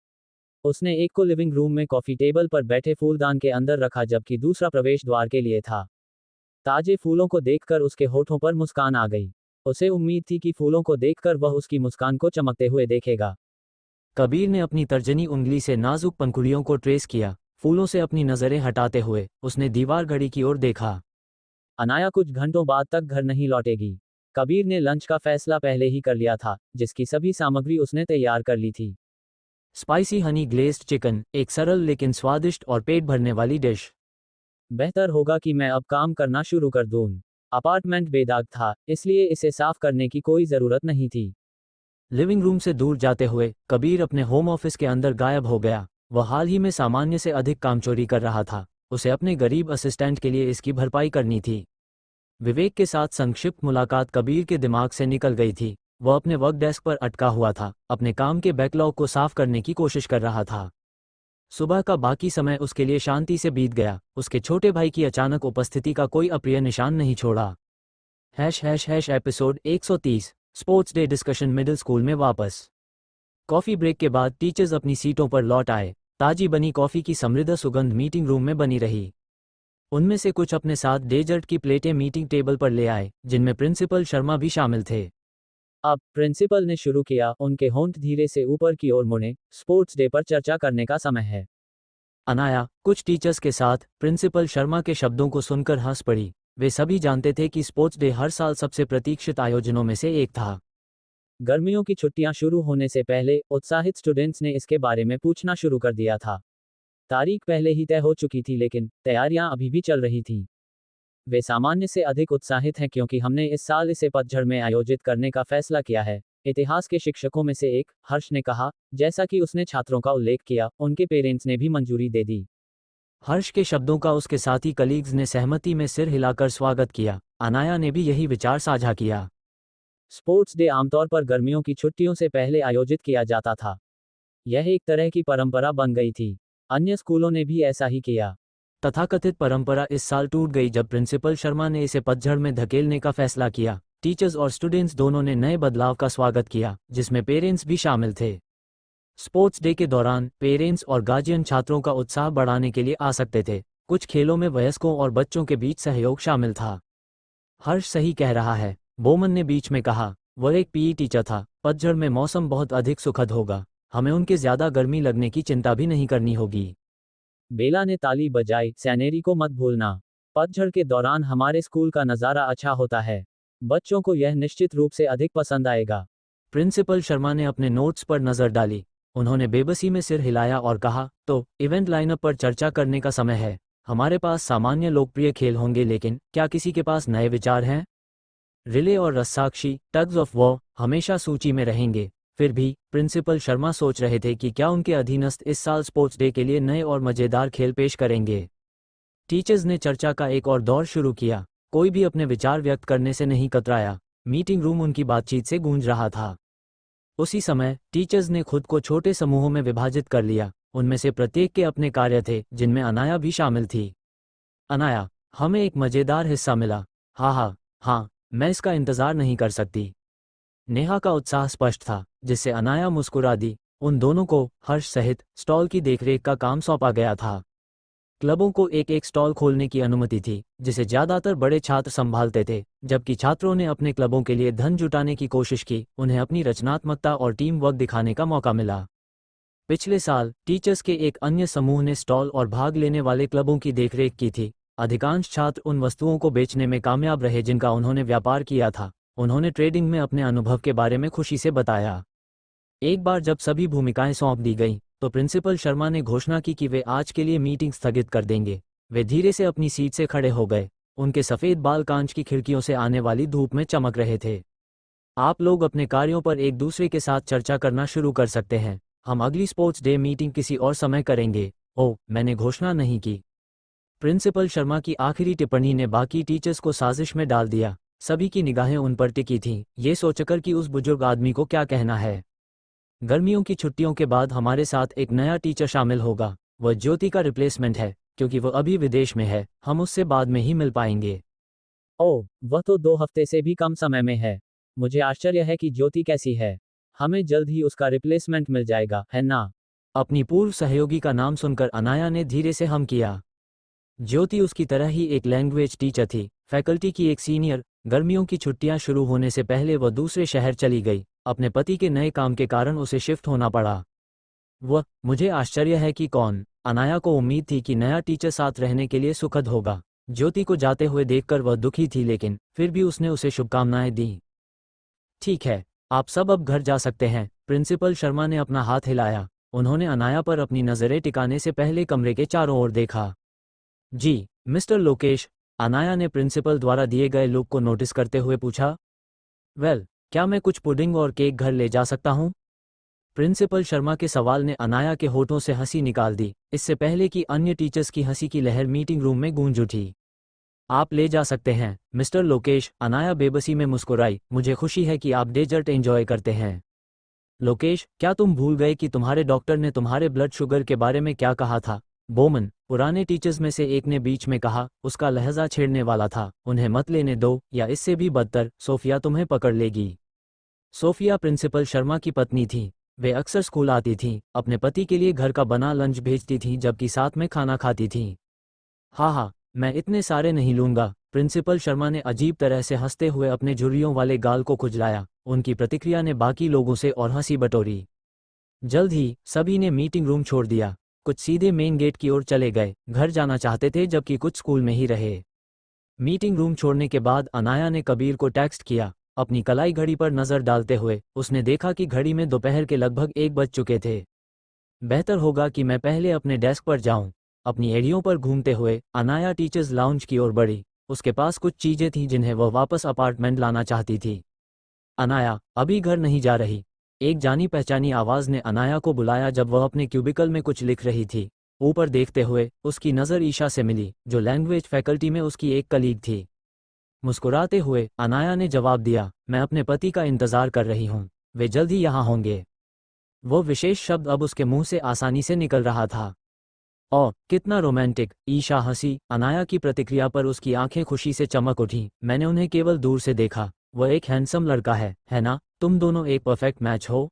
उसने एक को लिविंग रूम में कॉफी टेबल पर बैठे फूलदान के अंदर रखा, जबकि दूसरा प्रवेश द्वार के लिए था। ताजे फूलों को देखकर उसके होठों पर मुस्कान आ गई। उसे उम्मीद थी कि फूलों को देखकर वह उसकी मुस्कान को चमकते हुए देखेगा। कबीर ने अपनी तर्जनी उंगली से नाजुक पंखुड़ियों को ट्रेस किया। फूलों से अपनी नजरें हटाते हुए उसने दीवार घड़ी की ओर देखा। अनाया कुछ घंटों बाद तक घर नहीं लौटेगी। कबीर ने लंच का फैसला पहले ही कर लिया था, जिसकी सभी सामग्री उसने तैयार कर ली थी। स्पाइसी हनी ग्लेज्ड चिकन, एक सरल लेकिन स्वादिष्ट और पेट भरने वाली डिश। बेहतर होगा कि मैं अब काम करना शुरू कर दूं। अपार्टमेंट बेदाग था, इसलिए इसे साफ करने की कोई जरूरत नहीं थी। लिविंग रूम से दूर जाते हुए कबीर अपने होम ऑफिस के अंदर गायब हो गया। वह हाल ही में सामान्य से अधिक काम चोरी कर रहा था। उसे अपने गरीब असिस्टेंट के लिए इसकी भरपाई करनी थी। विवेक के साथ संक्षिप्त मुलाकात कबीर के दिमाग से निकल गई थी। वह अपने वर्क डेस्क पर अटका हुआ था, अपने काम के बैकलॉग को साफ करने की कोशिश कर रहा था। सुबह का बाकी समय उसके लिए शांति से बीत गया। उसके छोटे भाई की अचानक उपस्थिति का कोई अप्रिय निशान नहीं छोड़ा। Episode 130 sports day discussion middle school में वापस। कॉफी ब्रेक के बाद टीचर्स अपनी सीटों पर लौट आए। ताजी बनी कॉफी की समृद्ध सुगंध मीटिंग रूम में बनी रही। उनमें से कुछ अपने साथ डेजर्ट की प्लेटें मीटिंग टेबल पर ले आए, जिनमें प्रिंसिपल शर्मा भी शामिल थे। अब प्रिंसिपल ने शुरू किया। उनके होंठ धीरे से ऊपर की ओर मुड़े। स्पोर्ट्स डे पर चर्चा करने का समय है। अनाया कुछ टीचर्स के साथ प्रिंसिपल शर्मा के शब्दों को सुनकर हंस पड़ी। वे सभी जानते थे कि स्पोर्ट्स डे हर साल सबसे प्रतीक्षित आयोजनों में से एक था। गर्मियों की छुट्टियां शुरू होने से पहले उत्साहित स्टूडेंट्स ने इसके बारे में पूछना शुरू कर दिया था। तारीख पहले ही तय हो चुकी थी, लेकिन तैयारियां अभी भी चल रही थीं। वे सामान्य से अधिक उत्साहित हैं क्योंकि हमने इस साल इसे पतझड़ में आयोजित करने का फैसला किया है, इतिहास के शिक्षकों में से एक, हर्ष ने कहा। जैसा कि उसने छात्रों का उल्लेख किया, उनके पेरेंट्स ने भी मंजूरी दे दी। हर्ष के शब्दों का उसके साथी कलीग्स ने सहमति में सिर हिलाकर स्वागत किया। अनाया ने भी यही विचार साझा किया। स्पोर्ट्स डे आमतौर पर गर्मियों की छुट्टियों से पहले आयोजित किया जाता था। यह एक तरह की परंपरा बन गई थी। अन्य स्कूलों ने भी ऐसा ही किया। तथाकथित परंपरा इस साल टूट गई जब प्रिंसिपल शर्मा ने इसे पतझड़ में धकेलने का फैसला किया। टीचर्स और स्टूडेंट्स दोनों ने नए बदलाव का स्वागत किया, जिसमें पेरेंट्स भी शामिल थे। स्पोर्ट्स डे के दौरान पेरेंट्स और गार्जियन छात्रों का उत्साह बढ़ाने के लिए आ सकते थे। कुछ खेलों में वयस्कों और बच्चों के बीच सहयोग शामिल था। हर्ष सही कह रहा है, बोमन ने बीच में कहा। वह एक पीई टीचर था। पतझड़ में मौसम बहुत अधिक सुखद होगा। हमें उनके ज्यादा गर्मी लगने की चिंता भी नहीं करनी होगी। बेला ने ताली बजाई। सैनेरी को मत भूलना। पतझड़ के दौरान हमारे स्कूल का नज़ारा अच्छा होता है। बच्चों को यह निश्चित रूप से अधिक पसंद आएगा। प्रिंसिपल शर्मा ने अपने नोट्स पर नजर डाली। उन्होंने बेबसी में सिर हिलाया और कहा, तो इवेंट लाइनअप पर चर्चा करने का समय है। हमारे पास सामान्य लोकप्रिय खेल होंगे, लेकिन क्या किसी के पास नए विचार हैं? रिले और रस्साकशी, टग्स ऑफ वॉर, हमेशा सूची में रहेंगे। फिर भी प्रिंसिपल शर्मा सोच रहे थे कि क्या उनके अधीनस्थ इस साल स्पोर्ट्स डे के लिए नए और मजेदार खेल पेश करेंगे। टीचर्स ने चर्चा का एक और दौर शुरू किया। कोई भी अपने विचार व्यक्त करने से नहीं कतराया। मीटिंग रूम उनकी बातचीत से गूंज रहा था। उसी समय टीचर्स ने खुद को छोटे समूहों में विभाजित कर लिया। उनमें से प्रत्येक के अपने कार्य थे, जिनमें अनाया भी शामिल थी। अनाया, हमें एक मजेदार हिस्सा मिला। हाँ, मैं इसका इंतजार नहीं कर सकती। नेहा का उत्साह स्पष्ट था, जिससे अनाया मुस्कुरा दी। उन दोनों को हर्ष सहित स्टॉल की देखरेख का काम सौंपा गया था। क्लबों को एक एक स्टॉल खोलने की अनुमति थी, जिसे ज्यादातर बड़े छात्र संभालते थे। जबकि छात्रों ने अपने क्लबों के लिए धन जुटाने की कोशिश की, उन्हें अपनी रचनात्मकता और टीम वर्क दिखाने का मौका मिला। पिछले साल टीचर्स के एक अन्य समूह ने स्टॉल और भाग लेने वाले क्लबों की देखरेख की थी। अधिकांश छात्र उन वस्तुओं को बेचने में कामयाब रहे जिनका उन्होंने व्यापार किया था। उन्होंने ट्रेडिंग में अपने अनुभव के बारे में खुशी से बताया। एक बार जब सभी भूमिकाएं सौंप दी गईं, तो प्रिंसिपल शर्मा ने घोषणा की कि वे आज के लिए मीटिंग स्थगित कर देंगे। वे धीरे से अपनी सीट से खड़े हो गए। उनके सफ़ेद बाल कांच की खिड़कियों से आने वाली धूप में चमक रहे थे। आप लोग अपने कार्यों पर एक दूसरे के साथ चर्चा करना शुरू कर सकते हैं। हम अगली स्पोर्ट्स डे मीटिंग किसी और समय करेंगे। ओह, मैंने घोषणा नहीं की। प्रिंसिपल शर्मा की आखिरी टिप्पणी ने बाकी टीचर्स को साजिश में डाल दिया। सभी की निगाहें उन पर टिकी थीं, ये सोचकर कि उस बुजुर्ग आदमी को क्या कहना है। गर्मियों की छुट्टियों के बाद हमारे साथ एक नया टीचर शामिल होगा। वह ज्योति का रिप्लेसमेंट है, क्योंकि वह अभी विदेश में है। हम उससे बाद में ही मिल पाएंगे। ओह, वह तो 2 हफ्ते से भी कम समय में है। मुझे आश्चर्य है कि ज्योति कैसी है। हमें जल्द ही उसका रिप्लेसमेंट मिल जाएगा, है ना? अपनी पूर्व सहयोगी का नाम सुनकर अनाया ने धीरे से हम किया। ज्योति उसकी तरह ही एक लैंग्वेज टीचर थी, फैकल्टी की एक सीनियर। गर्मियों की छुट्टियां शुरू होने से पहले वह दूसरे शहर चली गई। अपने पति के नए काम के कारण उसे शिफ्ट होना पड़ा। मुझे आश्चर्य है कि कौन। अनाया को उम्मीद थी कि नया टीचर साथ रहने के लिए सुखद होगा। ज्योति को जाते हुए देखकर वह दुखी थी, लेकिन फिर भी उसने उसे शुभकामनाएं दी। ठीक है, आप सब अब घर जा सकते हैं। प्रिंसिपल शर्मा ने अपना हाथ हिलाया। उन्होंने अनाया पर अपनी नज़रें टिकाने से पहले कमरे के चारों ओर देखा। जी, मिस्टर लोकेश, अनाया ने प्रिंसिपल द्वारा दिए गए लुक को नोटिस करते हुए पूछा। वेल, क्या मैं कुछ पुडिंग और केक घर ले जा सकता हूँ? प्रिंसिपल शर्मा के सवाल ने अनाया के होठों से हंसी निकाल दी, इससे पहले कि अन्य टीचर्स की हंसी की लहर मीटिंग रूम में गूंज उठी। आप ले जा सकते हैं, मिस्टर लोकेश। अनाया बेबसी में मुस्कुराई। मुझे खुशी है कि आप डेजर्ट एंजॉय करते हैं। लोकेश, क्या तुम भूल गए कि तुम्हारे डॉक्टर ने तुम्हारे ब्लड शुगर के बारे में क्या कहा था? बोमन, पुराने टीचर्स में से एक ने बीच में कहा। उसका लहजा छेड़ने वाला था। उन्हें मत लेने दो, या इससे भी बदतर, सोफिया तुम्हें पकड़ लेगी। सोफिया प्रिंसिपल शर्मा की पत्नी थी। वे अक्सर स्कूल आती थीं, अपने पति के लिए घर का बना लंच भेजती थीं, जबकि साथ में खाना खाती थीं। हाँ, मैं इतने सारे नहीं लूंगा। प्रिंसिपल शर्मा ने अजीब तरह से हंसते हुए अपने झुर्रियों वाले गाल को खुजलाया। उनकी प्रतिक्रिया ने बाकी लोगों से और हंसी बटोरी। जल्द ही सभी ने मीटिंग रूम छोड़ दिया। कुछ सीधे मेन गेट की ओर चले गए, घर जाना चाहते थे, जबकि कुछ स्कूल में ही रहे। मीटिंग रूम छोड़ने के बाद अनाया ने कबीर को टेक्स्ट किया। अपनी कलाई घड़ी पर नजर डालते हुए उसने देखा कि घड़ी में दोपहर के लगभग 1 बज चुके थे। बेहतर होगा कि मैं पहले अपने डेस्क पर जाऊं। अपनी एड़ियों पर घूमते हुए अनाया टीचर्स लाउंज की ओर बढ़ी। उसके पास कुछ चीजें थीं जिन्हें वह वापस अपार्टमेंट लाना चाहती थी। अनाया अभी घर नहीं जा रही। एक जानी पहचानी आवाज ने अनाया को बुलाया जब वह अपने क्यूबिकल में कुछ लिख रही थी। ऊपर देखते हुए उसकी नज़र ईशा से मिली, जो लैंग्वेज फैकल्टी में उसकी एक कलीग थी। मुस्कुराते हुए अनाया ने जवाब दिया, मैं अपने पति का इंतजार कर रही हूँ। वे जल्द ही यहाँ होंगे। वो विशेष शब्द अब उसके मुंह से आसानी से निकल रहा था। ओह, कितना रोमांटिक। ईशा हंसी। अनाया की प्रतिक्रिया पर उसकी आंखें खुशी से चमक उठी। मैंने उन्हें केवल दूर से देखा। वह एक हैंडसम लड़का है ना? तुम दोनों एक परफेक्ट मैच हो।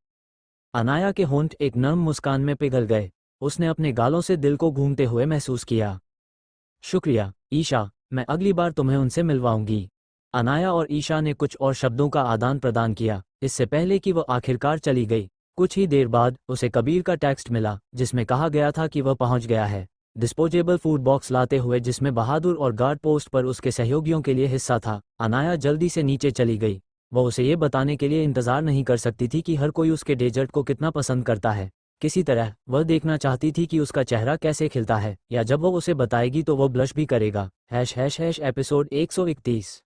अनाया के होंठ एक नर्म मुस्कान में पिघल गए। उसने अपने गालों से दिल को घूमते हुए महसूस किया। शुक्रिया ईशा, मैं अगली बार तुम्हें उनसे मिलवाऊंगी। अनाया और ईशा ने कुछ और शब्दों का आदान प्रदान किया, इससे पहले कि वह आखिरकार चली गई। कुछ ही देर बाद उसे कबीर का टेक्स्ट मिला, जिसमें कहा गया था कि वह पहुंच गया है, डिस्पोजेबल फूड बॉक्स लाते हुए, जिसमें बहादुर और गार्ड पोस्ट पर उसके सहयोगियों के लिए हिस्सा था। अनाया जल्दी से नीचे चली गई। वह उसे ये बताने के लिए इंतज़ार नहीं कर सकती थी कि हर कोई उसके डेजर्ट को कितना पसंद करता है। किसी तरह वह देखना चाहती थी कि उसका चेहरा कैसे खिलता है, या जब वह उसे बताएगी तो वह ब्लश भी करेगा। ###एपिसोड 131